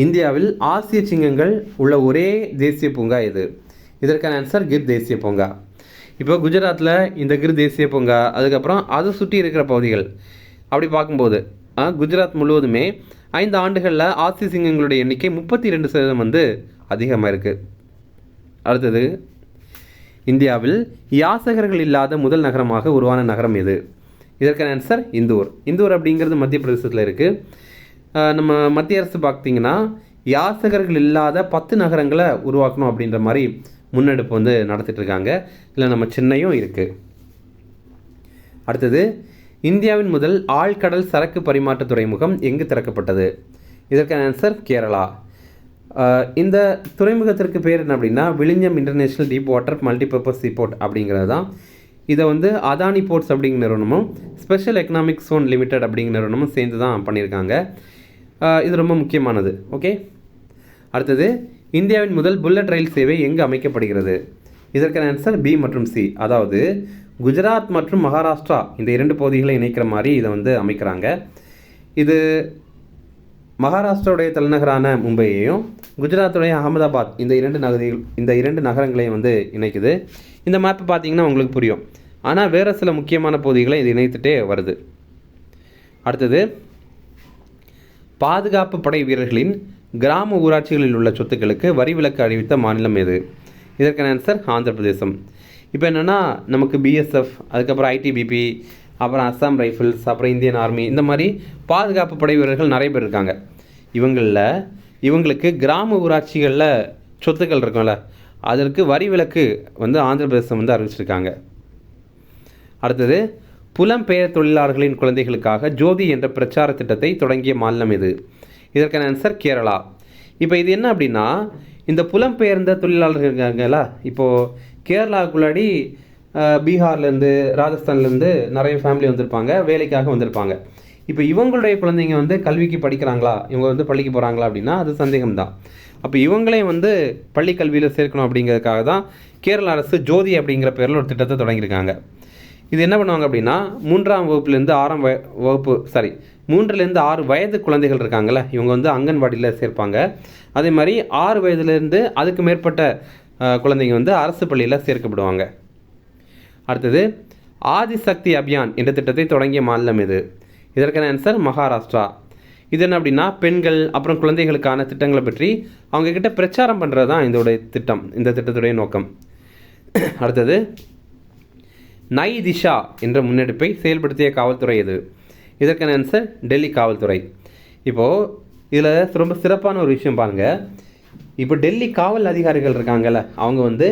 இந்தியாவில் ஆசிய சிங்கங்கள் உள்ள ஒரே தேசிய பூங்கா எது? இதற்கான ஆன்சர் கிர் தேசிய பூங்கா. இப்போ குஜராத்தில் இந்த கிர் தேசிய பூங்கா, அதுக்கப்புறம் அதை சுற்றி இருக்கிற பகுதிகள் அப்படி பார்க்கும்போது குஜராத் முழுவதுமே 5 ஆண்டுகளில் ஆசிய சிங்கங்களுடைய எண்ணிக்கை 32% வந்து அதிகமாக இருக்குது. அடுத்தது இந்தியாவில் யாசகர்கள் இல்லாத முதல் நகரமாக உருவான நகரம் எது? இதற்கான ஆன்சர் இந்தூர். இந்தூர் அப்படிங்கிறது மத்திய பிரதேசத்தில் இருக்குது. நம்ம மத்திய அரசு பார்த்திங்கன்னா யாசகர்கள் இல்லாத 10 நகரங்களை உருவாக்கணும் அப்படின்ற மாதிரி முன்னெடுப்பு வந்து நடத்திட்டு இருக்காங்க. இல்லை நம்ம சென்னையும் இருக்குது. அடுத்தது, இந்தியாவின் முதல் ஆழ்கடல் சரக்கு பரிமாற்ற துறைமுகம் எங்கு திறக்கப்பட்டது? இதற்கான ஆன்சர் கேரளா. இந்த துறைமுகத்திற்கு பேர் என்ன அப்படின்னா விழிஞம் international deep water multipurpose seaport அப்படிங்கிறது தான். இதை வந்து அதானி போர்ட்ஸ் அப்படிங்கிற நிறுவனமும் ஸ்பெஷல் எக்கனாமிக் ஜோன் லிமிடெட் அப்படிங்கிற நிறுவனமும் சேர்ந்து தான் பண்ணியிருக்காங்க. இது ரொம்ப முக்கியமானது. ஓகே. அடுத்தது, இந்தியாவின் முதல் புல்லட் ரயில் சேவை எங்கு அமைக்கப்படுகிறது? இதற்கான ஆன்சர் பி மற்றும் சி. அதாவது குஜராத் மற்றும் மகாராஷ்டிரா இந்த 2 பகுதிகளை இணைக்கிற மாதிரி இதை வந்து அமைக்கிறாங்க. இது மகாராஷ்டிராவுடைய தலைநகரான மும்பையையும் குஜராத்துடைய அகமதாபாத் இந்த இரண்டு நகரங்களையும் வந்து இணைக்குது. இந்த மேப்பு பார்த்தீங்கன்னா உங்களுக்கு புரியும். ஆனால் வேறு சில முக்கியமான பகுதிகளை இது இணைத்துட்டே வருது. அடுத்தது, பாதுகாப்பு படை வீரர்களின் கிராம ஊராட்சிகளில் உள்ள சொத்துக்களுக்கு வரி விலக்கு அறிவித்த மாநிலம் எது? இதற்கான ஆன்சர் ஆந்திர பிரதேசம். இப்போ என்னென்னா நமக்கு பிஎஸ்எஃப், அதுக்கப்புறம் ஐடிபிபி, அப்புறம் அஸ்ஸாம் ரைஃபிள்ஸ், அப்புறம் இந்தியன் ஆர்மி, இந்த மாதிரி பாதுகாப்பு படை வீரர்கள் நிறைய பேர் இருக்காங்க. இவங்களுக்கு கிராம ஊராட்சிகளில் சொத்துக்கள் இருக்கும்ல, அதற்கு வரி விலக்கு வந்து ஆந்திர பிரதேசம் வந்து அறிவிச்சிருக்காங்க. அடுத்தது, புலம்பெயர் தொழிலாளர்களின் குழந்தைகளுக்காக ஜோதி என்ற பிரச்சார திட்டத்தை தொடங்கிய மாநிலம் எது? இதற்கான ஆன்சர் கேரளா. இப்போ இது என்ன அப்படின்னா, இந்த புலம்பெயர்ந்த தொழிலாளர்கள் இருக்காங்களா, இப்போது கேரளாவுக்குள்ளாடி பீகார்லேருந்து ராஜஸ்தான்லேருந்து நிறைய ஃபேமிலி வந்திருப்பாங்க, வேலைக்காக வந்திருப்பாங்க. இப்போ இவங்களுடைய குழந்தைங்க வந்து கல்விக்கு படிக்கிறாங்களா, இவங்க வந்து பள்ளிக்கு போகிறாங்களா அப்படின்னா அது சந்தேகம்தான். அப்போ இவங்களே வந்து பள்ளி கல்வியில் சேர்க்கணும் அப்படிங்கிறதுக்காக தான் கேரள அரசு ஜோதி அப்படிங்கிற பேரில் ஒரு திட்டத்தை தொடங்கியிருக்காங்க. இது என்ன பண்ணுவாங்க அப்படின்னா 3ஆம் வகுப்புலேருந்து 6 வயது குழந்தைகள் இருக்காங்கள்ல, இவங்க வந்து அங்கன்வாடியில் சேர்ப்பாங்க. அதே மாதிரி 6 வயதுலேருந்து அதுக்கு மேற்பட்ட குழந்தைங்க வந்து அரசு பள்ளியில் சேர்க்கப்படுவாங்க. அடுத்தது, ஆதிசக்தி அபியான் என்ற திட்டத்தை தொடங்கிய மாநிலம் எது? இதற்கான ஆன்சர் மகாராஷ்டிரா. இது என்ன அப்படின்னா பெண்கள் அப்புறம் குழந்தைகளுக்கான திட்டங்களை பற்றி அவங்கக்கிட்ட பிரச்சாரம் பண்ணுறது தான் இந்த திட்டத்துடைய நோக்கம். அடுத்தது, நை திஷா என்ற முன்னெடுப்பை செயல்படுத்திய காவல்துறை எது? இதற்கான ஆன்சர் டெல்லி காவல்துறை. இப்போது இதில் ரொம்ப சிறப்பான ஒரு விஷயம் பாருங்கள். இப்போ டெல்லி காவல் அதிகாரிகள் இருக்காங்கல்ல, அவங்க வந்து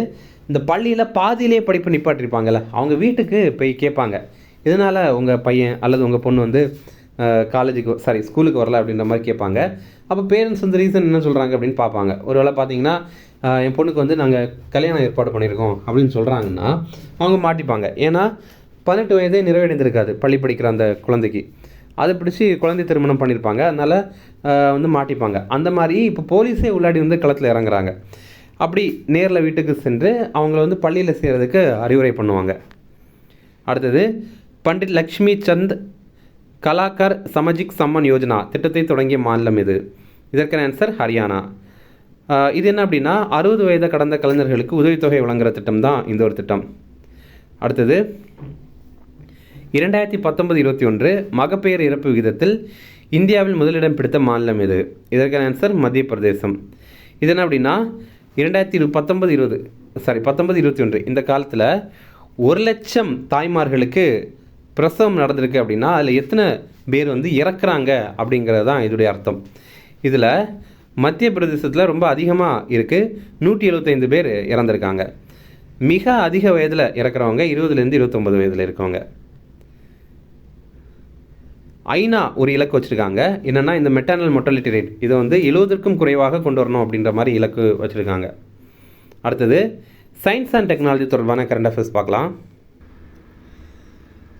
இந்த பள்ளியில் பாதியிலே படிப்பு நிப்பாட்டிருப்பாங்கல்ல, அவங்க வீட்டுக்கு போய் கேட்பாங்க, இதனால் உங்கள் பையன் அல்லது உங்கள் பொண்ணு வந்து ஸ்கூலுக்கு வரல அப்படின்ற மாதிரி கேட்பாங்க. அப்போ பேரண்ட்ஸ் வந்து ரீசன் என்ன சொல்கிறாங்க அப்படின்னு பார்ப்பாங்க. ஒரு வேளை பார்த்தீங்கன்னா என் பொண்ணுக்கு வந்து நாங்கள் கல்யாணம் ஏற்பாடு பண்ணியிருக்கோம் அப்படின்னு சொல்கிறாங்கன்னா அவங்க மாட்டிப்பாங்க. ஏன்னா 18 வயதே நிறைவடைந்திருக்காது பள்ளி படிக்கிற அந்த குழந்தைக்கு. அதை பிடிச்சி குழந்தை திருமணம் பண்ணியிருப்பாங்க, அதனால் வந்து மாட்டிப்பாங்க. அந்த மாதிரி இப்போ போலீஸே உள்ளாடி வந்து களத்தில் இறங்குறாங்க. அப்படி நேரில் வீட்டுக்கு சென்று அவங்கள வந்து பள்ளியில் சேர்கிறதுக்கு அறிவுரை பண்ணுவாங்க. அடுத்தது, பண்டிட் லக்ஷ்மி சந்த் கலாக்கர் சமஜிக் சம்மன் யோஜனா திட்டத்தை தொடங்கிய மாநிலம் எது? இதற்கான ஆன்சர் ஹரியானா. இது என்ன அப்படின்னா 60 வயதை கடந்த கலைஞர்களுக்கு உதவித்தொகை வழங்குகிற திட்டம் தான் இந்த ஒரு திட்டம். அடுத்தது, 2019-21 மகப்பேறு இறப்பு விகிதத்தில் இந்தியாவில் முதலிடம் பிடித்த மாநிலம் எது? இதற்கான ஆன்சர் மத்திய பிரதேசம். இது என்ன அப்படின்னா 19-21 இந்த காலத்தில் 1 லட்சம் தாய்மார்களுக்கு பிரசவம் நடந்திருக்கு அப்படின்னா அதில் எத்தனை பேர் வந்து இறக்குறாங்க அப்படிங்கிறது தான் இதோடைய அர்த்தம். இதில் மத்திய பிரதேசத்தில் ரொம்ப அதிகமாக இருக்குது, 175 பேர் இறந்துருக்காங்க. மிக அதிக வயதில் இறக்குறவங்க 20லேருந்து 29 வயதில் இருக்கவங்க. ஐநா ஒரு இலக்கு வச்சுருக்காங்க, என்னென்னா இந்த மெட்டர்னல் மொர்டாலிட்டி ரேட் இதை வந்து 70க்கும் குறைவாக கொண்டு வரணும் அப்படின்ற மாதிரி இலக்கு வச்சுருக்காங்க. அடுத்தது, சயின்ஸ் அண்ட் டெக்னாலஜி தொடர்பான கரண்ட் அஃபேர்ஸ் பார்க்கலாம்.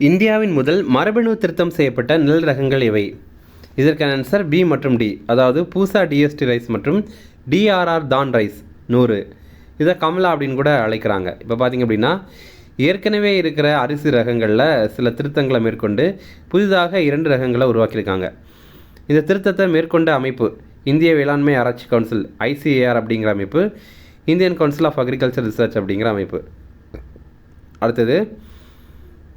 இந்தியாவின் முதல் மரபணு திருத்தம் செய்யப்பட்ட நெல் ரகங்கள் எவை? இதற்கான ஆன்சர் பி மற்றும் டி. அதாவது பூசா டிஎஸ்டி ரைஸ் மற்றும் டிஆர்ஆர் தான் ரைஸ் 100. இதை கமலா அப்படின்னு கூட அழைக்கிறாங்க. இப்போ பார்த்திங்க அப்படின்னா ஏற்கனவே இருக்கிற அரிசி ரகங்களில் சில திருத்தங்களை மேற்கொண்டு புதிதாக 2 ரகங்களை உருவாக்கியிருக்காங்க. இந்த திருத்தத்தை மேற்கொண்ட அமைப்பு இந்திய வேளாண்மை ஆராய்ச்சி கவுன்சில் ஐசிஏஆர் அப்படிங்கிற அமைப்பு, Indian Council of Agriculture Research அப்படிங்கிற அமைப்பு. அடுத்தது,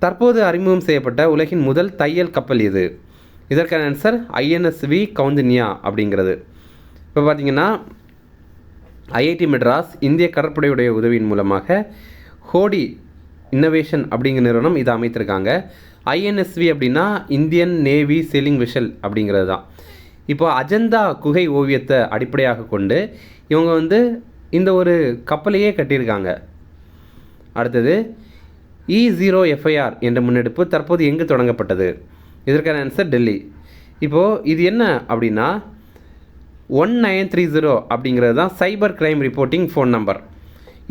தற்போது அறிமுகம் செய்யப்பட்ட உலகின் முதல் தையல் கப்பல் எது? இதற்கான ஆன்சர் INSV கவுந்தின்யா அப்படிங்கிறது. இப்போ பார்த்திங்கன்னா ஐஐடி மெட்ராஸ் இந்திய கடற்படையுடைய உதவியின் மூலமாக ஹோடி இன்னோவேஷன் அப்படிங்கிற நிறுவனம் இதை அமைத்திருக்காங்க. INSV அப்படின்னா இந்தியன் நேவி செயிலிங் வெஷல் அப்படிங்கிறது தான். இப்போ அஜந்தா குகை ஓவியத்தை அடிப்படையாக கொண்டு இவங்க வந்து இந்த ஒரு கப்பலையே கட்டியிருக்காங்க. அடுத்தது, E0FIR என்ற முன்னெடுப்பு தற்போது எங்கு தொடங்கப்பட்டது? இதற்கான ஆன்சர் டெல்லி. இப்போது இது என்ன அப்படின்னா 1930 அப்படிங்கிறது தான் cyber crime reporting phone number.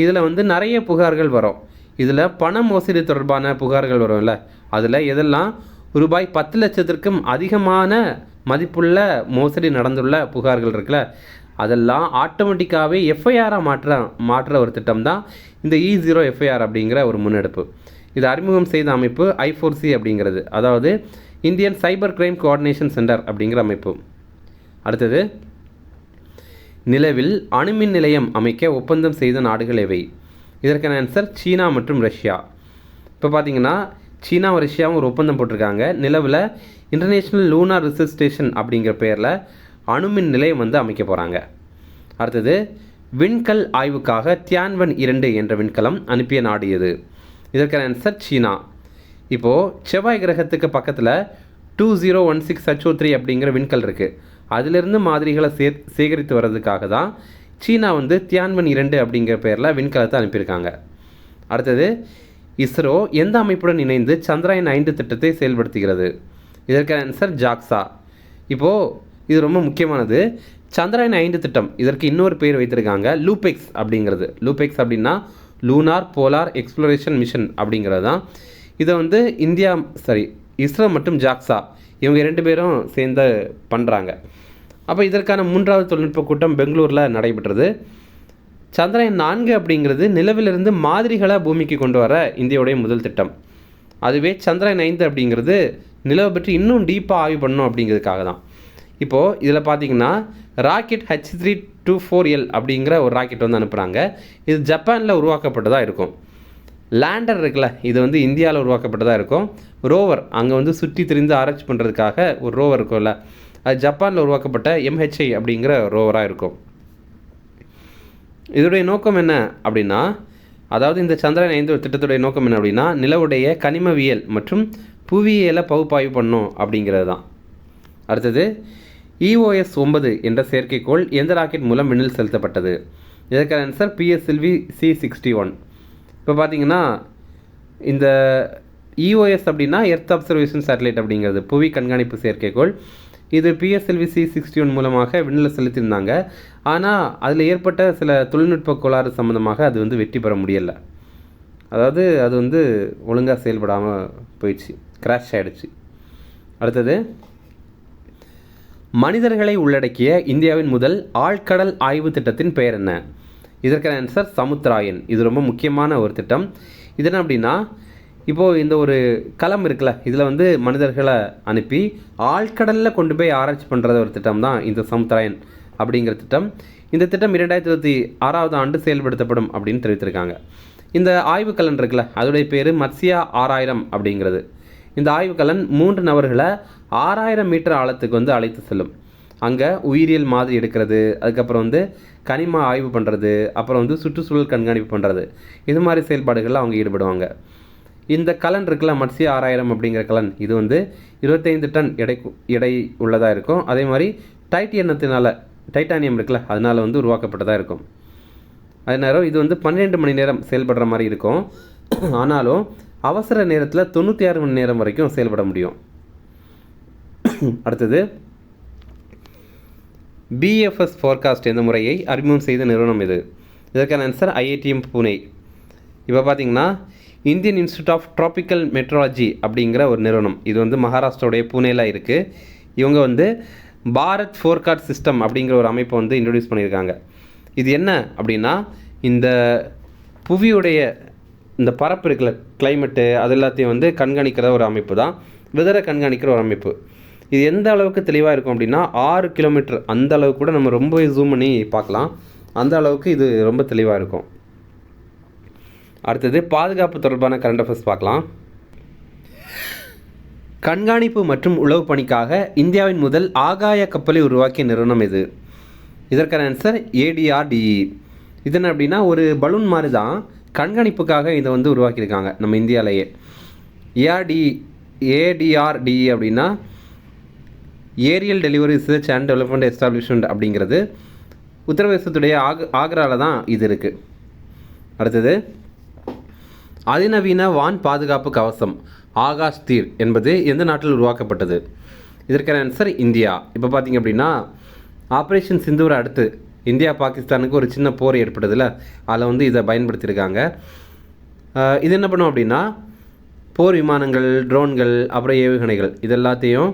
இதில் வந்து நிறைய புகார்கள் வரும். இதில் பண மோசடி தொடர்பான புகார்கள் வரும்ல, அதில் எதெல்லாம் ரூபாய் 10 லட்சத்திற்கும் அதிகமான மதிப்புள்ள மோசடி நடந்துள்ள புகார்கள் இருக்குல்ல, அதெல்லாம் ஆட்டோமேட்டிக்காகவே எஃப்ஐஆராக மாற்ற ஒரு திட்டம் தான் இந்த E0FIR அப்படிங்கிற ஒரு முன்னெடுப்பு. இது அறிமுகம் செய்த அமைப்பு I4C அப்படிங்கிறது, அதாவது Indian Cyber Crime Coordination Centre அப்படிங்கிற அமைப்பு. அடுத்தது, நிலவில் அணுமின் நிலையம் அமைக்க ஒப்பந்தம் செய்த நாடுகள் எவை? இதற்கான ஆன்சர் சீனா மற்றும் ரஷ்யா. இப்போ பார்த்தீங்கன்னா சீனாவும் ரஷ்யாவும் ஒரு ஒப்பந்தம் போட்டிருக்காங்க. நிலவில் இன்டர்நேஷ்னல் லூனார் ரிசர்ச் ஸ்டேஷன் அப்படிங்கிற பேரில் அணுமின் நிலையம் வந்து அமைக்க போகிறாங்க. அடுத்தது, விண்கல் ஆய்வுக்காக தியான்வன் 2 என்ற விண்கலம் அனுப்பிய நாடு எது? இதற்கான ஆன்சர் சீனா. இப்போது செவ்வாய் கிரகத்துக்கு பக்கத்தில் 2016HO3 அப்படிங்கிற விண்கல் இருக்குது. அதிலிருந்து மாதிரிகளை சேகரித்து வர்றதுக்காக தான் சீனா வந்து தியான்வன் 2 அப்படிங்கிற பேரில் விண்கலத்தை அனுப்பியிருக்காங்க. அடுத்தது, இஸ்ரோ எந்த அமைப்புடன் இணைந்து சந்திராயன் 5 திட்டத்தை செயல்படுத்துகிறது? இதற்கான ஆன்சர் ஜாக்ஸா. இப்போது இது ரொம்ப முக்கியமானது. சந்திராயன் 5 திட்டம், இதற்கு இன்னொரு பேர் வைத்திருக்காங்க, லூபெக்ஸ் அப்படிங்கிறது. லூபெக்ஸ் அப்படின்னா லூனார் போலார் எக்ஸ்ப்ளோரேஷன் மிஷன் அப்படிங்கிறது தான். இதை வந்து இஸ்ரோ மற்றும் ஜாக்ஸா இவங்க 2 பேரும் சேர்ந்து பண்ணுறாங்க. அப்போ இதற்கான 3வது தொழில்நுட்ப கூட்டம் பெங்களூரில் நடைபெற்றது. சந்திராயன் 4 அப்படிங்கிறது நிலவிலிருந்து மாதிரிகளை பூமிக்கு கொண்டு வர இந்தியாவுடைய முதல் திட்டம். அதுவே சந்திராயன் 5 அப்படிங்கிறது நிலவை பற்றி இன்னும் டீப்பாக ஆய்வு பண்ணணும் அப்படிங்கிறதுக்காக தான். இப்போது இதில் பார்த்தீங்கன்னா ராக்கெட் H324L அப்படிங்கிற ஒரு ராக்கெட் வந்து அனுப்புகிறாங்க. இது ஜப்பானில் உருவாக்கப்பட்டதாக இருக்கும். லேண்டர் இருக்குல்ல, இது வந்து இந்தியாவில் உருவாக்கப்பட்டதாக இருக்கும். ரோவர் அங்கே வந்து சுற்றி திரிந்து ஆராய்ச்சி பண்ணுறதுக்காக ஒரு ரோவர் இருக்கும்ல, அது ஜப்பானில் உருவாக்கப்பட்ட MHI அப்படிங்கிற ரோவராக இருக்கும். இதோடைய நோக்கம் என்ன அப்படின்னா, அதாவது இந்த சந்திராயன் 5 திட்டத்துடைய நோக்கம் என்ன அப்படின்னா, நிலவுடைய கனிமவியல் மற்றும் புவியியலை பகுப்பாய்வு பண்ணும் அப்படிங்கிறது தான். அடுத்தது, EOS 9 என்ற செயற்கைக்கோள் எந்த ராக்கெட் மூலம் விண்ணில் செலுத்தப்பட்டது? இதற்கான ஆன்சர் PSLV C61. இப்போ பார்த்தீங்கன்னா இந்த EOS அப்படின்னா எர்த் அப்சர்வேஷன் சேட்டலைட் அப்படிங்கிறது புவி கண்காணிப்பு செயற்கைக்கோள். இது PSLV C61 மூலமாக விண்ணில் செலுத்தியிருந்தாங்க. ஆனால் அதில் ஏற்பட்ட சில தொழில்நுட்ப கோளாறு சம்மந்தமாக அது வந்து வெற்றி பெற முடியலை. அதாவது அது வந்து ஒழுங்காக செயல்படாமல் போயிடுச்சு, கிராஷ் ஆகிடுச்சு. அடுத்தது, மனிதர்களை உள்ளடக்கிய இந்தியாவின் முதல் ஆழ்கடல் ஆய்வு திட்டத்தின் பெயர் என்ன? இதற்கான ஆன்சர் சமுத்திராயன். இது ரொம்ப முக்கியமான ஒரு திட்டம். இது என்ன அப்படின்னா, இப்போது இந்த ஒரு களம் இருக்குல்ல, இதில் வந்து மனிதர்களை அனுப்பி ஆழ்கடலில் கொண்டு போய் ஆராய்ச்சி பண்ணுறது ஒரு திட்டம் தான் இந்த சமுத்திராயன் அப்படிங்கிற திட்டம். இந்த திட்டம் 2026ஆவது ஆண்டு செயல்படுத்தப்படும் அப்படின்னு தெரிவித்திருக்காங்க. இந்த ஆய்வுக்கலன் இருக்குல்ல, அதோடைய பேர் மத்ஸ்யா 6000 அப்படிங்கிறது. இந்த ஆய்வுக்கலன் 3 நபர்களை 6000 மீட்டர் ஆழத்துக்கு வந்து அழைத்து செல்லும். அங்கே உயிரியல் மாதிரி எடுக்கிறது, அதுக்கப்புறம் வந்து கனிம ஆய்வு பண்ணுறது, அப்புறம் வந்து சுற்றுச்சூழல் கண்காணிப்பு பண்ணுறது, இது மாதிரி செயல்பாடுகளில் அவங்க ஈடுபடுவாங்க. இந்த கலன் இருக்குல்ல, மத்ஸ்யா 6000 அப்படிங்கிற கலன், இது வந்து 25 டன் எடை உள்ளதாக இருக்கும். அதே மாதிரி டைட்டானியம் இருக்குல்ல, அதனால் வந்து உருவாக்கப்பட்டதாக இருக்கும். அதே நேரம் இது வந்து 12 மணி நேரம் செயல்படுற மாதிரி இருக்கும். ஆனாலும் அவசர நேரத்தில் 96 மணி நேரம் வரைக்கும் செயல்பட முடியும். அடுத்தது, BFS forecast என்ற முறையை அறிமுகம் செய்த நிறுவனம் இது? இதற்கான ஆன்சர் IITM புனே. இப்போ பார்த்தீங்கன்னா Indian Institute of Tropical Meteorology அப்படிங்கிற ஒரு நிறுவனம், இது வந்து மகாராஷ்டிராவுடைய புனேல இருக்குது. இவங்க வந்து பாரத் ஃபோர்காஸ்ட் சிஸ்டம் அப்படிங்கிற ஒரு அமைப்பை வந்து இன்ட்ரடியூஸ் பண்ணியிருக்காங்க. இது என்ன அப்படின்னா, இந்த புவியுடைய இந்த பரப்பு இருக்கிற கிளைமேட்டு அது எல்லாத்தையும் வந்து கண்காணிக்கிற ஒரு அமைப்பு தான், வெதரை கண்காணிக்கிற ஒரு அமைப்பு. இது எந்த அளவுக்கு தெளிவாக இருக்கும் அப்படின்னா 6 கிலோமீட்டர் அந்த அளவுக்கு கூட நம்ம ரொம்ப ஜூம் பண்ணி பார்க்கலாம். அந்த அளவுக்கு இது ரொம்ப தெளிவாக இருக்கும். அடுத்தது, பாதுகாப்பு தொடர்பான கரண்ட் அஃபேர்ஸ் பார்க்கலாம். கண்காணிப்பு மற்றும் உளவு பணிக்காக இந்தியாவின் முதல் ஆகாய கப்பலை உருவாக்கிய நிறுவனம் இது? இதற்கான ஆன்சர் ADRDE. இது என்ன அப்படின்னா, ஒரு பலூன் மாதிரி தான், கண்காணிப்புக்காக இதை வந்து உருவாக்கியிருக்காங்க நம்ம இந்தியாவிலேயே. ADRDE அப்படின்னா Aerial Delivery Research and Development Establishment அப்படிங்கிறது உத்தரப்பிரதேசத்துடைய ஆக்ராவில் தான் இது இருக்குது. அடுத்தது, அதிநவீன வான் பாதுகாப்பு கவசம் ஆகாஷ் தீர் என்பது எந்த நாட்டில் உருவாக்கப்பட்டது? இதற்கான ஆன்சர் இந்தியா. இப்போ பார்த்திங்க அப்படின்னா ஆப்ரேஷன் சிந்தூரை அடுத்து இந்தியா பாகிஸ்தானுக்கு ஒரு சின்ன போர் ஏற்பட்டதில்ல, அதில் வந்து இதை பயன்படுத்தியிருக்காங்க. இது என்ன பண்ணும் அப்படின்னா போர் விமானங்கள், ட்ரோன்கள், அப்புறம் ஏவுகணைகள் இது எல்லாத்தையும்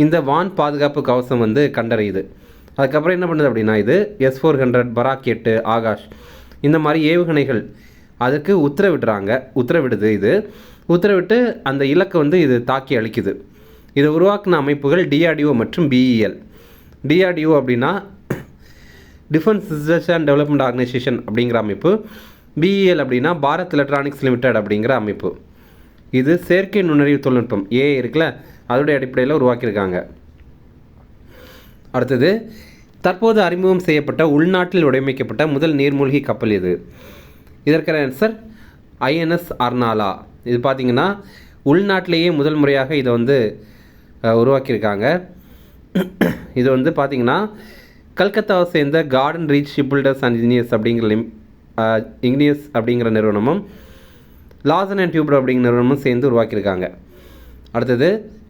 இந்த வான் பாதுகாப்பு கவசம் வந்து கண்டறியுது. அதுக்கப்புறம் என்ன பண்ணுது அப்படின்னா இது S-400, பராக் 8, ஆகாஷ் இந்த மாதிரி ஏவுகணைகள் அதுக்கு உத்தரவிடுது. இது உத்தரவிட்டு அந்த இலக்கை வந்து இது தாக்கி அழிக்குது. இதை உருவாக்கின அமைப்புகள் DRDO மற்றும் BEL. DRDO அப்படின்னா defence research and development organisation அப்படிங்கிற அமைப்பு. BEL அப்படின்னா பாரத் எலக்ட்ரானிக்ஸ் லிமிடெட் அப்படிங்கிற அமைப்பு. இது செயற்கை நுண்ணறிவு தொழில்நுட்பம் AI இருக்குல்ல, அதோடைய அடிப்படையில் உருவாக்கியிருக்காங்க. அடுத்தது, தற்போது அறிமுகம் செய்யப்பட்ட உள்நாட்டில் வடிவமைக்கப்பட்ட முதல் நீர்மூழ்கி கப்பல் இது? இதற்கான ஆன்சர் INS அர்னாலா. இது பார்த்திங்கன்னா உள்நாட்டிலேயே முதல் முறையாக இதை வந்து உருவாக்கியிருக்காங்க. இது வந்து பார்த்திங்கன்னா கல்கத்தாவை சேர்ந்த Garden Reach Shipbuilders and Engineers அப்படிங்கிற நிறுவனமும் லாசன் அண்ட் டியூப்ரோ அப்படிங்கிற நிறுவனமும் சேர்ந்து உருவாக்கியிருக்காங்க. அடுத்தது,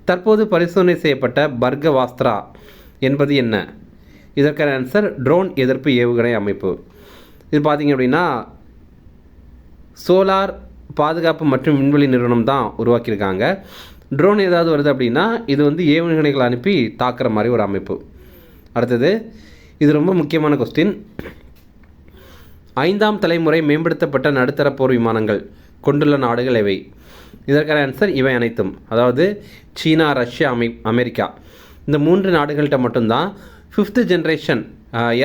தற்போது பரிசோதனை செய்யப்பட்ட பர்கவாஸ்திரா என்பது என்ன? இதற்கான ஆன்சர் ட்ரோன் எதிர்ப்பு ஏவுகணை அமைப்பு. இது பார்த்திங்க அப்படின்னா சோலார் பாதுகாப்பு மற்றும் விண்வெளி நிறுவனம் தான் உருவாக்கியிருக்காங்க. ட்ரோன் ஏதாவது வருது அப்படின்னா இது வந்து ஏவுகணைகளை அனுப்பி தாக்குற மாதிரி ஒரு அமைப்பு. அடுத்தது, இது ரொம்ப முக்கியமான கொஸ்டின். 5ஆம் தலைமுறை மேம்படுத்தப்பட்ட நடுத்தர போர் விமானங்கள் கொண்டுள்ள நாடுகள் எவை? இதற்கான ஆன்சர் இவை அனைத்தும். அதாவது சீனா, ரஷ்யா, அமெரிக்கா இந்த 3 நாடுகள்கிட்ட மட்டும்தான் 5th ஜென்ரேஷன்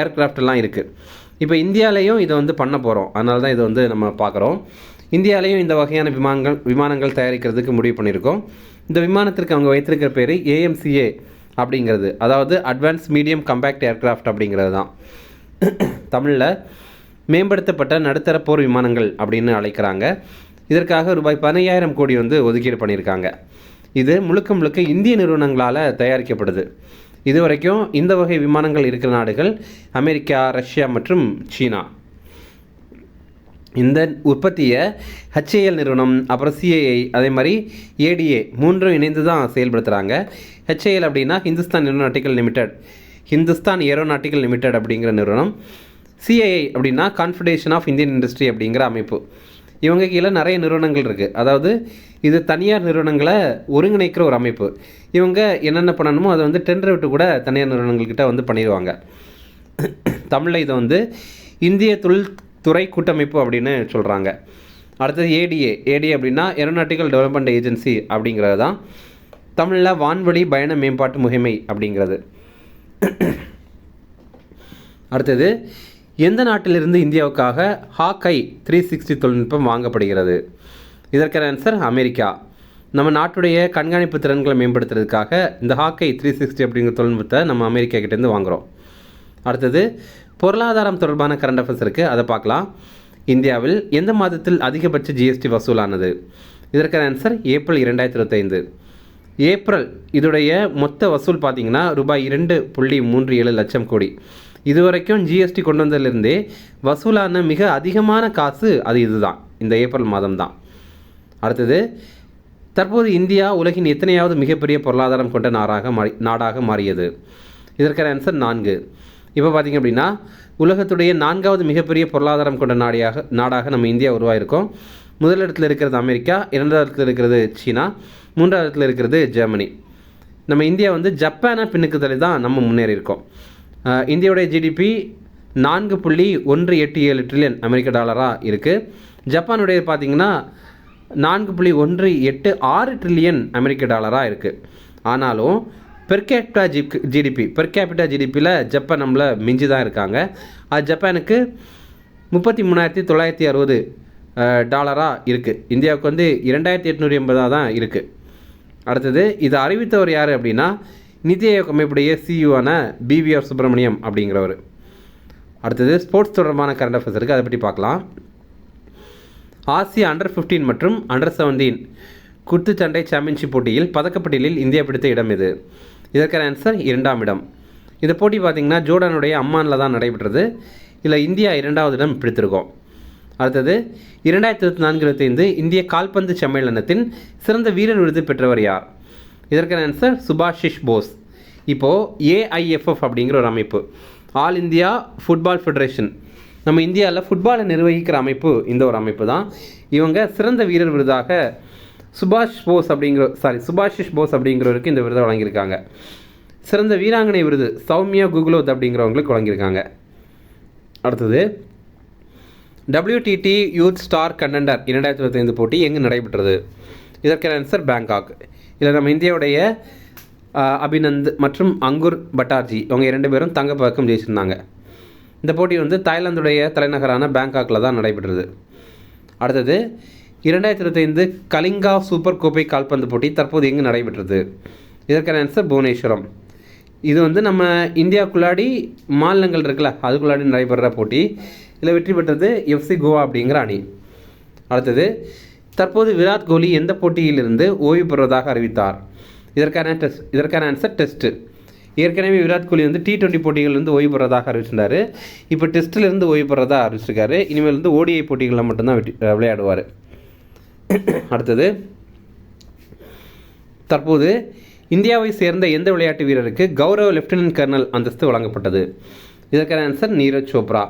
ஏர்க்ராஃப்ட்லாம் இருக்குது. இப்போ இந்தியாவிலையும் இதை வந்து பண்ண போகிறோம். அதனால தான் இதை வந்து நம்ம பார்க்குறோம். இந்தியாவிலையும் இந்த வகையான விமானங்கள் தயாரிக்கிறதுக்கு முடிவு பண்ணியிருக்கோம். இந்த விமானத்திற்கு அவங்க வைத்திருக்கிற பேர் AMCA அப்படிங்கிறது, அதாவது அட்வான்ஸ் மீடியம் கம்பேக்ட் ஏர்க்ராஃப்ட் அப்படிங்கிறது தான். தமிழில் மேம்படுத்தப்பட்ட நடுத்தர போர் விமானங்கள் அப்படின்னு அழைக்கிறாங்க. இதற்காக ரூபாய் 15,000 கோடி வந்து ஒதுக்கீடு பண்ணியிருக்காங்க. இது முழுக்க இந்திய நிறுவனங்களால் தயாரிக்கப்படுது. இதுவரைக்கும் இந்த வகை விமானங்கள் இருக்கிற நாடுகள் அமெரிக்கா, ரஷ்யா மற்றும் சீனா. இந்த உற்பத்தியை HAL நிறுவனம், அப்புறம் CAI, அதே மாதிரி ADA 3 இணைந்து தான் செயல்படுத்துகிறாங்க. HAL அப்படின்னா ஹிந்துஸ்தான் ஏரோநாட்டிக்கல் லிமிடெட் அப்படிங்கிற நிறுவனம். CAI அப்படின்னா கான்ஃபெடரேஷன் ஆஃப் இந்தியன் இண்டஸ்ட்ரி அப்படிங்கிற அமைப்பு. இவங்க கீழே நிறைய நிறுவனங்கள் இருக்குது. அதாவது இது தனியார் நிறுவனங்களை ஒருங்கிணைக்கிற ஒரு அமைப்பு. இவங்க என்னென்ன பண்ணணுமோ அதை வந்து டெண்டர் விட்டு கூட தனியார் நிறுவனங்கள்கிட்ட வந்து பண்ணிடுவாங்க. தமிழில் இதை வந்து இந்திய தொழில்துறை கூட்டமைப்பு அப்படின்னு சொல்கிறாங்க. அடுத்தது ADA அப்படின்னா ஏரோநாட்டிக்கல் டெவலப்மெண்ட் ஏஜென்சி அப்படிங்கிறது தான். தமிழில் வான்வழி பயண மேம்பாட்டு முகமை அப்படிங்கிறது. அடுத்தது, எந்த நாட்டிலிருந்து இந்தியாவுக்காக ஹாக்கை 360 தொழில்நுட்பம் வாங்கப்படுகிறது? இதற்கான ஆன்சர் அமெரிக்கா. நம்ம நாட்டுடைய கண்காணிப்பு திறன்களை மேம்படுத்துறதுக்காக இந்த ஹாக்கை 360 அப்படிங்கிற தொழில்நுட்பத்தை நம்ம அமெரிக்கா கிட்டேருந்து வாங்குகிறோம். அடுத்தது, பொருளாதாரம் தொடர்பான கரண்ட் அஃபேர்ஸ் இருக்குது, அதை பார்க்கலாம். இந்தியாவில் எந்த மாதத்தில் அதிகபட்ச GST வசூலானது? இதற்கான ஆன்சர் ஏப்ரல் 2025. ஏப்ரல் இதோடைய மொத்த வசூல் பார்த்திங்கன்னா ரூபாய் 2.37 லட்சம் கோடி. இதுவரைக்கும் GST கொண்டு வந்ததிலிருந்தே வசூலான மிக அதிகமான காசு அது இதுதான், இந்த ஏப்ரல் மாதம் தான். அடுத்தது, தற்போது இந்தியா உலகின் எத்தனையாவது மிகப்பெரிய பொருளாதாரம் கொண்ட நாடாக மாறியது? இதற்கான ஆன்சர் 4. இப்போ பார்த்திங்க அப்படின்னா உலகத்துடைய 4வது மிகப்பெரிய பொருளாதாரம் கொண்ட நாடாக நம்ம இந்தியா உருவாயிருக்கோம். முதலிடத்தில் இருக்கிறது அமெரிக்கா, 2வது இடத்துல இருக்கிறது சீனா, 3வது இடத்துல இருக்கிறது ஜெர்மனி. நம்ம இந்தியா வந்து ஜப்பானை பின்னுக்கு தள்ளி தான் நம்ம முன்னேறி இருக்கோம். இந்தியாவுடைய GDP 4.187 ட்ரில்லியன் அமெரிக்க டாலராக இருக்குது. ஜப்பானுடைய பார்த்திங்கன்னா 4.186 ட்ரில்லியன் அமெரிக்க டாலராக இருக்குது. ஆனாலும் பெர் கேபிட்டா ஜிடிபியில் ஜப்பான் நம்மளை மிஞ்சி தான் இருக்காங்க. அது ஜப்பானுக்கு 33,960 டாலராக இருக்குது. இந்தியாவுக்கு வந்து 2,880 தான் இருக்குது. அடுத்தது, இதை அறிவித்தவர் யார் அப்படின்னா நிதி ஆயோக் அமைப்புடைய CEO-ஆன BVR சுப்பிரமணியம் அப்படிங்கிறவர். அடுத்தது, ஸ்போர்ட்ஸ் தொடர்பான கரண்ட் அஃபேர்ஸ் இருக்குது, அதை பற்றி பார்க்கலாம். ஆசிய அண்டர் 15 மற்றும் அண்டர் 17 குத்துச்சண்டை சாம்பியன்ஷிப் போட்டியில் பதக்கப்பட்டியலில் இந்தியா பிடித்த இடம் எது? இதற்கான ஆன்சர் 2ஆம் இடம். இந்த போட்டி பார்த்திங்கன்னா ஜோர்டானுடைய அம்மானில் தான் நடைபெற்றது. இதில் இந்தியா 2வது இடம் பிடித்திருக்கோம். அடுத்தது 2024-25 இந்திய கால்பந்து சம்மேளனத்தின் சிறந்த வீரர் விருது பெற்றவர் யார்? இதற்கான ஆன்சர் சுபாஷிஷ் போஸ். இப்போது AIFF அப்படிங்கிற ஒரு அமைப்பு, ஆல் இந்தியா ஃபுட்பால் ஃபெடரேஷன், நம்ம இந்தியாவில் ஃபுட்பாலை நிர்வகிக்கிற அமைப்பு இந்த ஒரு அமைப்பு தான். இவங்க சிறந்த வீரர் விருதாக சுபாஷிஷ் போஸ் அப்படிங்கிறவருக்கு இந்த விருதை வழங்கியிருக்காங்க. சிறந்த வீராங்கனை விருது சௌமியா குகுலோத் அப்படிங்கிறவங்களுக்கு வழங்கியிருக்காங்க. அடுத்தது WTT யூத் ஸ்டார் கண்டெண்டர் 2025 போட்டி எங்கு நடைபெற்றது? இதற்கான ஆன்சர் பேங்காக். இதில் நம்ம இந்தியாவுடைய அபிநந்த் மற்றும் அங்குர் பட்டார்ஜி இவங்க 2 பேரும் தங்கப்பதக்கம் ஜெயிச்சிருந்தாங்க. இந்த போட்டி வந்து தாய்லாந்துடைய தலைநகரான பேங்காக்கில் தான் நடைபெற்றது. அடுத்தது 2025 கலிங்கா சூப்பர் கோப்பை கால்பந்து போட்டி தற்போது எங்கு நடைபெற்றது? இதற்கான ஆன்சர் புவனேஸ்வரம். இது வந்து நம்ம இந்தியாவுக்குள்ளாடி மாநிலங்கள் இருக்குல்ல, அதுக்குள்ளாடி நடைபெறுற போட்டி. இதில் வெற்றி பெற்றது FC கோவா அப்படிங்கிற அணி. அடுத்தது தற்போது விராட் கோலி எந்த போட்டியிலிருந்து ஓய்வு பெறுவதாக அறிவித்தார்? இதற்கான ஆன்சர் டெஸ்ட்டு. ஏற்கனவே விராட் கோலி வந்து T20 போட்டிகள்லேருந்து ஓய்வு பெறதாக அறிவிச்சிருந்தார். இப்போ டெஸ்ட்டிலிருந்து ஓய்வு பெறதாக அறிவிச்சிருக்காரு. இனிமேல் வந்து ODI போட்டிகளில் மட்டும்தான் விளையாடுவார். அடுத்தது தற்போது இந்தியாவை சேர்ந்த எந்த விளையாட்டு வீரருக்கு கௌரவ லெப்டினன்ட் கர்னல் அந்தஸ்து வழங்கப்பட்டது? இதற்கான ஆன்சர் நீரஜ் சோப்ரா.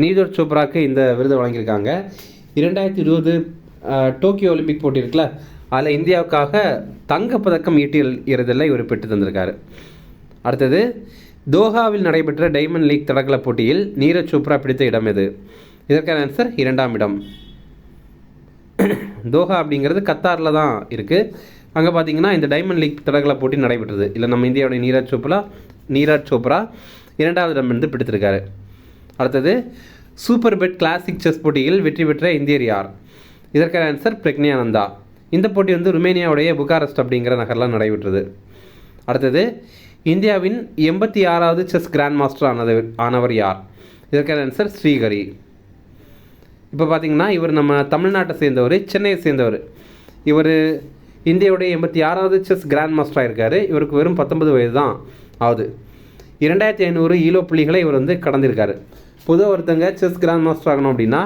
நீரஜ் சோப்ராவுக்கு இந்த விருது வழங்கியிருக்காங்க. 2020 டோக்கியோ ஒலிம்பிக் போட்டி இருக்குல்ல, அதில் இந்தியாவுக்காக தங்கப்பதக்கம் ஈட்டியதில் இவர் பெற்று தந்திருக்காரு. அடுத்தது தோஹாவில் நடைபெற்ற டைமண்ட் லீக் தடகள போட்டியில் நீரஜ் சோப்ரா பிடித்த இடம் எது? இதற்கான ஆன்சர் 2ஆம் இடம். தோஹா அப்படிங்கிறது கத்தாரில் தான் இருக்குது. அங்கே பார்த்தீங்கன்னா இந்த டைமண்ட் லீக் தடகள போட்டி நடைபெற்றது. இல்லை நம்ம இந்தியாவுடைய நீரஜ் சோப்ரா 2வது இடம் வந்து பிடித்திருக்காரு. அடுத்தது சூப்பர் பெட் கிளாசிக் செஸ் போட்டியில் வெற்றி பெற்ற இந்தியர் யார்? இதற்கான ஆன்சர் பிரக்ஞானந்தா. இந்த போட்டி வந்து ருமேனியாவுடைய புகாரெஸ்ட் அப்படிங்கிற நகரில் நடைபெற்றது. அடுத்தது இந்தியாவின் 86வது செஸ் கிராண்ட் மாஸ்டர் ஆனவர் யார்? இதற்கான ஆன்சர் ஸ்ரீஹரி. இப்போ பார்த்தீங்கன்னா இவர் நம்ம தமிழ்நாட்டை சேர்ந்தவர், சென்னையை சேர்ந்தவர். இவர் இந்தியாவுடைய 86வது செஸ் கிராண்ட் மாஸ்டராக இருக்கார். இவருக்கு வெறும் 19 வயது தான் ஆகுது. 2500 ஈலோ புள்ளிகளை இவர் வந்து கடந்திருக்காரு. பொதுவாக ஒருத்தங்க செஸ் கிராண்ட் மாஸ்டர் ஆகணும் அப்படின்னா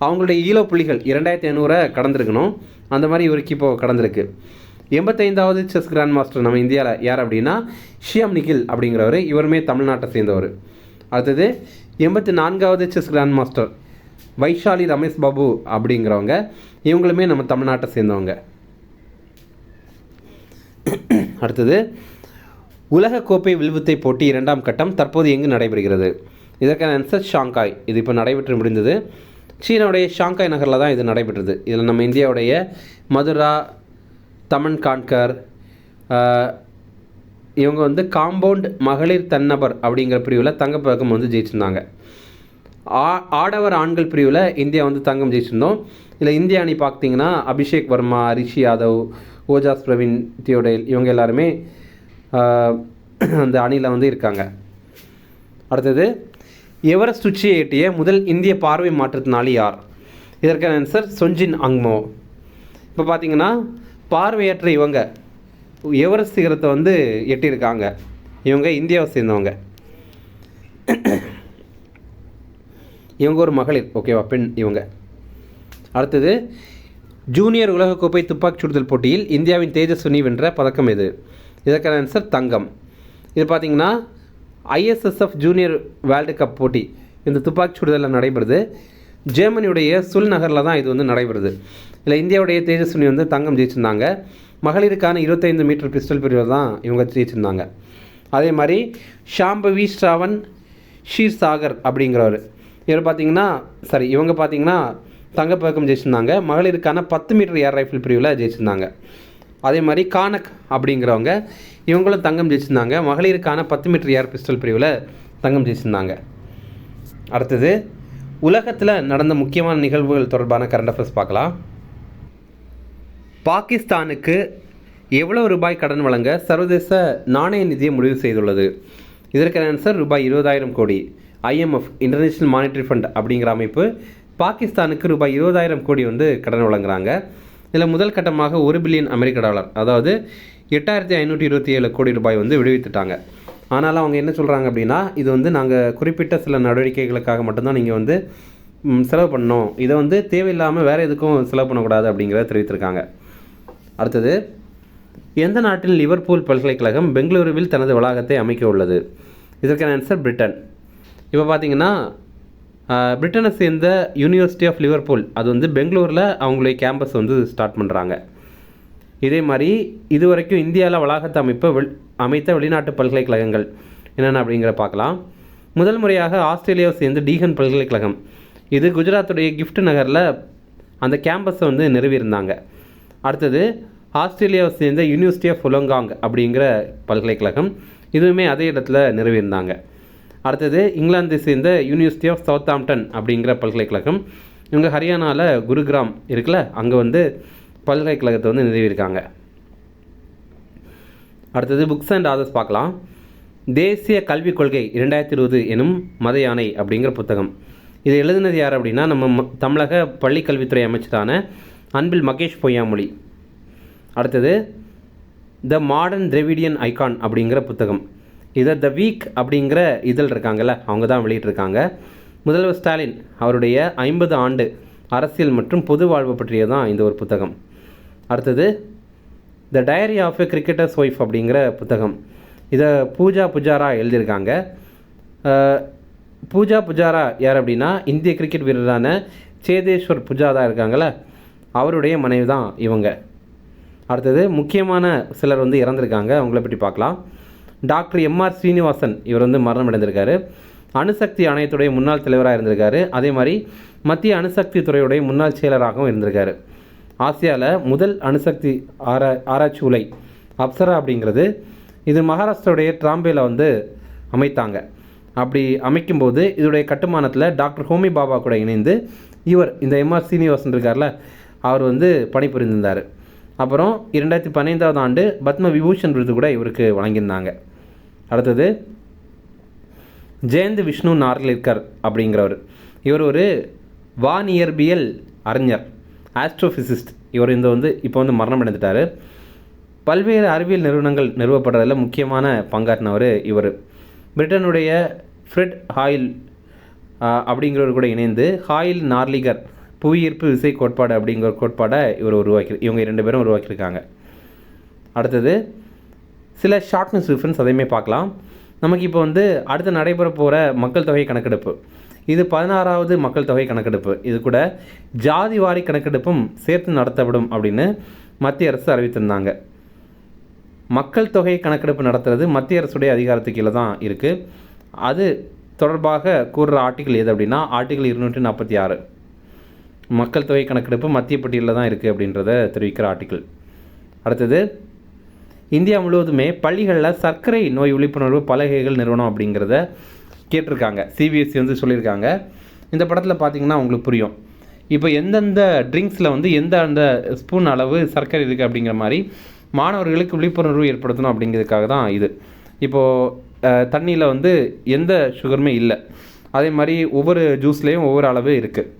அவங்களுடைய ஈலோ புள்ளிகள் 2500 கடந்திருக்கணும். அந்த மாதிரி இவருக்கு இப்போது கடந்திருக்கு. 85வது செஸ் கிராண்ட் மாஸ்டர் நம்ம இந்தியாவில் யார் அப்படின்னா ஷியாம் நிகில் அப்படிங்கிறவர். இவருமே தமிழ்நாட்டை சேர்ந்தவர். அடுத்தது 84வது chess grand master Vaishali Ramesh Babu அப்படிங்கிறவங்க. இவங்களுமே நம்ம தமிழ்நாட்டை சேர்ந்தவங்க. அடுத்தது உலகக்கோப்பை வில்வித்தை போட்டி 2ஆம் கட்டம் தற்போது எங்கு நடைபெறுகிறது? இதற்கான ஆன்சர் ஷாங்காய். இது இப்போ நடைபெற்று முடிந்தது. சீனாவுடைய ஷாங்காய் நகரில் தான் இது நடைபெற்றது. இதில் நம்ம இந்தியாவுடைய மதுரா, தமன் கான்கர் இவங்க வந்து காம்பவுண்ட் மகளிர் தன்னபர் அப்படிங்கிற பிரிவில் தங்கப்பதக்கம் வந்து ஜெயிச்சிருந்தாங்க. ஆடவர் ஆண்கள் பிரிவில் இந்தியா வந்து தங்கம் ஜெயிச்சிருந்தோம். இதில் இந்திய அணி பார்த்தீங்கன்னா அபிஷேக் வர்மா, ரிஷி யாதவ், ஓஜாஸ் பிரவீன், தியோடேல் இவங்க எல்லாருமே அந்த அணியில் வந்து இருக்காங்க. அடுத்தது எவரெஸ்ட் உச்சியை எட்டிய முதல் இந்திய பார்வை மாற்றுத்திறனாளி யார்? இதற்கான ஆன்சர் சொஞ்சின் அங்மோ. இப்போ பார்த்தீங்கன்னா பார்வையற்ற இவங்க எவரெஸ்ட் சிகரத்தை வந்து எட்டியிருக்காங்க. இவங்க இந்தியாவை சேர்ந்தவங்க. இவங்க ஒரு மகளிர், ஓகேவா, பெண் இவங்க. அடுத்தது ஜூனியர் உலகக்கோப்பை துப்பாக்கி சுடுதல் போட்டியில் இந்தியாவின் தேஜஸ்வினி வென்ற பதக்கம் எது? இதற்கான ஆன்சர் தங்கம். இது பார்த்திங்கன்னா ISSF ஜூனியர் வேர்ல்டு கப் போட்டி இந்த துப்பாக்கி சுடுதலில் நடைபெறுது. ஜெர்மனியுடைய சுல் நகரில் தான் இது வந்து நடைபெறுது. இதில் இந்தியாவுடைய தேஜஸ்வினி வந்து தங்கம் ஜெயிச்சிருந்தாங்க. மகளிருக்கான 25 மீட்டர் பிஸ்டல் பிரிவில் தான் இவங்க ஜெயிச்சிருந்தாங்க. அதே மாதிரி ஷாம்பவி ஸ்ராவன் ஷீர்சாகர் அப்படிங்கிறவர் இவங்க பார்த்தீங்கன்னா தங்கப்பதக்கம் ஜெயிச்சிருந்தாங்க. மகளிருக்கான 10 மீட்டர் ஏர் ரைஃபிள் பிரிவில் ஜெயிச்சிருந்தாங்க. அதே மாதிரி கானக் அப்படிங்கிறவங்க இவங்களும் தங்கம் ஜெயிச்சிருந்தாங்க. மகளிருக்கான 10 மீட்டர் ஏர் பிஸ்டல் பிரிவில் தங்கம் ஜெயிச்சிருந்தாங்க. அடுத்தது உலகத்தில் நடந்த முக்கியமான நிகழ்வுகள் தொடர்பான கரண்ட் அஃபேர்ஸ் பார்க்கலாம். பாகிஸ்தானுக்கு எவ்வளவு ரூபாய் கடன் வழங்க சர்வதேச நாணய நிதியம் முடிவு செய்துள்ளது? இதற்கான ஆன்சர் ரூபாய் 20,000 கோடி. IMF இன்டர்நேஷ்னல் மானிட்டரி ஃபண்ட் அப்படிங்கிற அமைப்பு பாகிஸ்தானுக்கு ரூபாய் 20,000 கோடி வந்து கடன் வழங்குறாங்க. இதில் முதல் கட்டமாக $1 பில்லியன் அமெரிக்க, அதாவது 8,527 கோடி ரூபாய் வந்து விடுவித்துட்டாங்க. ஆனாலும் அவங்க என்ன சொல்கிறாங்க அப்படின்னா இது வந்து நாங்கள் குறிப்பிட்ட சில நடவடிக்கைகளுக்காக மட்டும்தான் நீங்கள் வந்து செலவு பண்ணணும், இதை வந்து தேவையில்லாமல் வேறு எதுக்கும் செலவு பண்ணக்கூடாது அப்படிங்கிறத தெரிவித்திருக்காங்க. அடுத்தது, எந்த நாட்டில் லிவர்பூல் பல்கலைக்கழகம் பெங்களூருவில் தனது வளாகத்தை அமைக்க உள்ளது? இதற்கான ஆன்சர் பிரிட்டன். இப்போ பார்த்தீங்கன்னா பிரிட்டனை சேர்ந்த யூனிவர்சிட்டி ஆஃப் லிவர்பூல் அது வந்து பெங்களூரில் அவங்களுடைய கேம்பஸ் வந்து ஸ்டார்ட் பண்ணுறாங்க. இதே மாதிரி இதுவரைக்கும் இந்தியாவில் வளாகத்தை அமைத்த வெளிநாட்டு பல்கலைக்கழகங்கள் என்னென்ன அப்படிங்கிற பார்க்கலாம். முதல் முறையாக ஆஸ்திரேலியாவை சேர்ந்த டீகன் பல்கலைக்கழகம், இது குஜராத்துடைய கிஃப்ட் நகரில் அந்த கேம்பஸை வந்து நிறுவியிருந்தாங்க. அடுத்தது, ஆஸ்திரேலியாவை சேர்ந்த யூனிவர்சிட்டி ஆஃப் உலங்காங் அப்படிங்கிற பல்கலைக்கழகம், இதுவுமே அதே இடத்துல நிறுவியிருந்தாங்க. அடுத்தது, இங்கிலாந்தை சேர்ந்த யூனிவர்சிட்டி ஆஃப் சவுத்தாம்ப்டன் அப்படிங்கிற பல்கலைக்கழகம், இவங்க ஹரியானாவில் குருகிராம் இருக்குல்ல, அங்கே வந்து பல்கலைக்கழகத்தை வந்து நிறுவியிருக்காங்க. அடுத்தது, புக்ஸ் அண்ட் ஆதர்ஸ் பார்க்கலாம். தேசிய கல்விக் கொள்கை 2020 எனும் மத யானை அப்படிங்கிற புத்தகம், இது எழுதினது யார் அப்படின்னா நம்ம தமிழக பள்ளிக்கல்வித்துறை அமைச்சரான அன்பில் மகேஷ் பொய்யாமொழி. அடுத்தது, த மாடர்ன் திராவிடியன் ஐகான் அப்படிங்கிற புத்தகம், இதை த வீக் அப்படிங்கிற இதழ் இருக்காங்கல்ல, அவங்க தான் வெளியிட்டிருக்காங்க. முதல்வர் ஸ்டாலின் அவருடைய 50 ஆண்டு அரசியல் மற்றும் பொது வாழ்வு பற்றிய தான் இந்த ஒரு புத்தகம். அடுத்தது, the diary of a cricketer's wife அப்படிங்கிற புத்தகம், இதை பூஜா புஜாரா எழுதியிருக்காங்க. பூஜா புஜாரா யார் அப்படின்னா இந்திய கிரிக்கெட் வீரரான சேதேஸ்வர் புஜாரா இருக்காங்கள, அவருடைய மனைவி தான் இவங்க. அடுத்தது, முக்கியமான சிலர் வந்து இறந்துருக்காங்க, அவங்கள பற்றி பார்க்கலாம். டாக்டர் எம்ஆர் ஸ்ரீனிவாசன், இவர் வந்து மரணம் அடைந்திருக்காரு. அணுசக்தி ஆணையத்துடைய முன்னாள் தலைவராக இருந்திருக்காரு. அதே மாதிரி மத்திய அணுசக்தி துறையுடைய முன்னாள் செயலராகவும் இருந்திருக்காரு. ஆசியாவில் முதல் அணுசக்தி ஆராய்ச்சி உலை அப்சரா அப்படிங்கிறது, இது மகாராஷ்டிராவுடைய ட்ராம்பேல வந்து அமைத்தாங்க. அப்படி அமைக்கும்போது இதோடைய கட்டுமானத்தில் டாக்டர் ஹோமி பாபா கூட இணைந்து இவர் இந்த எம்ஆர் சீனிவாசன் இருக்கார்ல, அவர் வந்து பணிபுரிந்திருந்தார். அப்புறம் 2015ஆம் ஆண்டு பத்ம விபூஷன் விருது கூட இவருக்கு வழங்கியிருந்தாங்க. அடுத்தது, ஜெயந்த் விஷ்ணு நார்லிக்கர் அப்படிங்கிறவர், இவர் ஒரு வானியற்பியல் அறிஞர், ஆஸ்ட்ரோஃபிசிஸ்ட். இவர் இப்போ வந்து மரணம் அடைந்துட்டார். பல்வேறு அறிவியல் நிறுவனங்கள் நிறுவப்படுறதில் முக்கியமான பங்காற்றினவர் இவர். பிரிட்டனுடைய ஃப்ரெட் ஹாயில் அப்படிங்கிறவர் கூட இணைந்து ஹாயில் நார்லிகர் புவியீர்ப்பு விசை கோட்பாடு அப்படிங்கிற கோட்பாடை இவங்க 2 பேரும் உருவாக்கியிருக்காங்க. அடுத்தது, சில ஷார்ட்னஸ் டிஃபரன்ஸ் அதையுமே பார்க்கலாம். நமக்கு இப்போ வந்து அடுத்து நடைபெற போகிற மக்கள் தொகை கணக்கெடுப்பு, இது 16வது மக்கள் தொகை கணக்கெடுப்பு, இது கூட ஜாதி வாரி கணக்கெடுப்பும் சேர்த்து நடத்தப்படும் அப்படின்னு மத்திய அரசு அறிவித்திருந்தாங்க. மக்கள் தொகை கணக்கெடுப்பு நடத்துறது மத்திய அரசுடைய அதிகாரத்துக்கு கீழே தான் இருக்குது. அது தொடர்பாக கூறுற ஆர்டிகிள் எது அப்படின்னா ஆர்டிகிள் 246, மக்கள் தொகை கணக்கெடுப்பு மத்திய பட்டியலில் தான் இருக்குது அப்படின்றத தெரிவிக்கிற ஆர்டிகிள். அடுத்தது, இந்தியா முழுவதுமே பள்ளிகளில் சர்க்கரை நோய் விழிப்புணர்வு பலகைகள் நிறுவனம் அப்படிங்கிறத கேட்டிருக்காங்க. சிபிஎஸ்சி வந்து சொல்லியிருக்காங்க. இந்த படத்தில் பார்த்திங்கன்னா உங்களுக்கு புரியும். இப்போ எந்தெந்த ட்ரிங்க்ஸில் வந்து அந்த ஸ்பூன் அளவு சர்க்கரை இருக்குது அப்படிங்கிற மாதிரி மாணவர்களுக்கு விழிப்புணர்வு ஏற்படுத்தணும் அப்படிங்கிறதுக்காக தான் இது. இப்போது தண்ணியில் வந்து எந்த சுகருமே இல்லை, அதே மாதிரி ஒவ்வொரு ஜூஸ்லேயும் ஒவ்வொரு அளவு இருக்குது.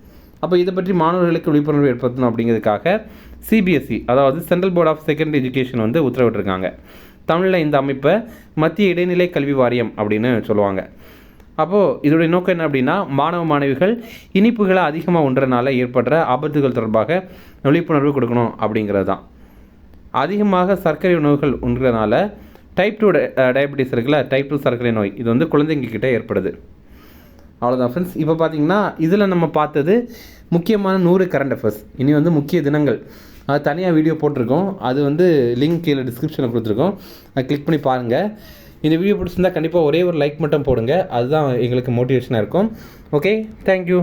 அப்போ இதை பற்றி மாணவர்களுக்கு விழிப்புணர்வு ஏற்படுத்தணும் அப்படிங்கிறதுக்காக சிபிஎஸ்சி, அதாவது Central Board of Secondary Education வந்து உத்தரவிட்டிருக்காங்க. தமிழில் இந்த அமைப்பை மத்திய இடைநிலை கல்வி வாரியம் அப்படின்னு சொல்லுவாங்க. அப்போது இதோடைய நோக்கம் என்ன அப்படின்னா மாணவ மாணவிகள் இனிப்புகளை அதிகமாக உண்றனால ஏற்படுற ஆபத்துகள் தொடர்பாக விழிப்புணர்வு கொடுக்கணும் அப்படிங்கிறது தான். அதிகமாக சர்க்கரை உணவுகள் உண்றனால டைப் 2 டயபெட்டிஸ் இருக்குல்ல, டைப் 2 சர்க்கரை நோய், இது வந்து குழந்தைங்கக்கிட்ட ஏற்படுது. அவ்வளோதான் ஃப்ரெண்ட்ஸ். இப்போ பார்த்தீங்கன்னா இதில் நம்ம பார்த்தது முக்கியமான 100 கரண்ட் அஃபேர்ஸ். இனி வந்து முக்கிய தினங்கள், அது தனியாக வீடியோ போட்டிருக்கோம், அது வந்து லிங்க் கீழே டிஸ்கிரிப்ஷனில் கொடுத்துருக்கோம், அதை கிளிக் பண்ணி பாருங்கள். இந்த வீடியோ பிடிச்சிருந்தால் கண்டிப்பாக ஒரே ஒரு லைக் மட்டும் போடுங்க, அதுதான் எங்களுக்கு மோட்டிவேஷனாக இருக்கும். Okay, thank you.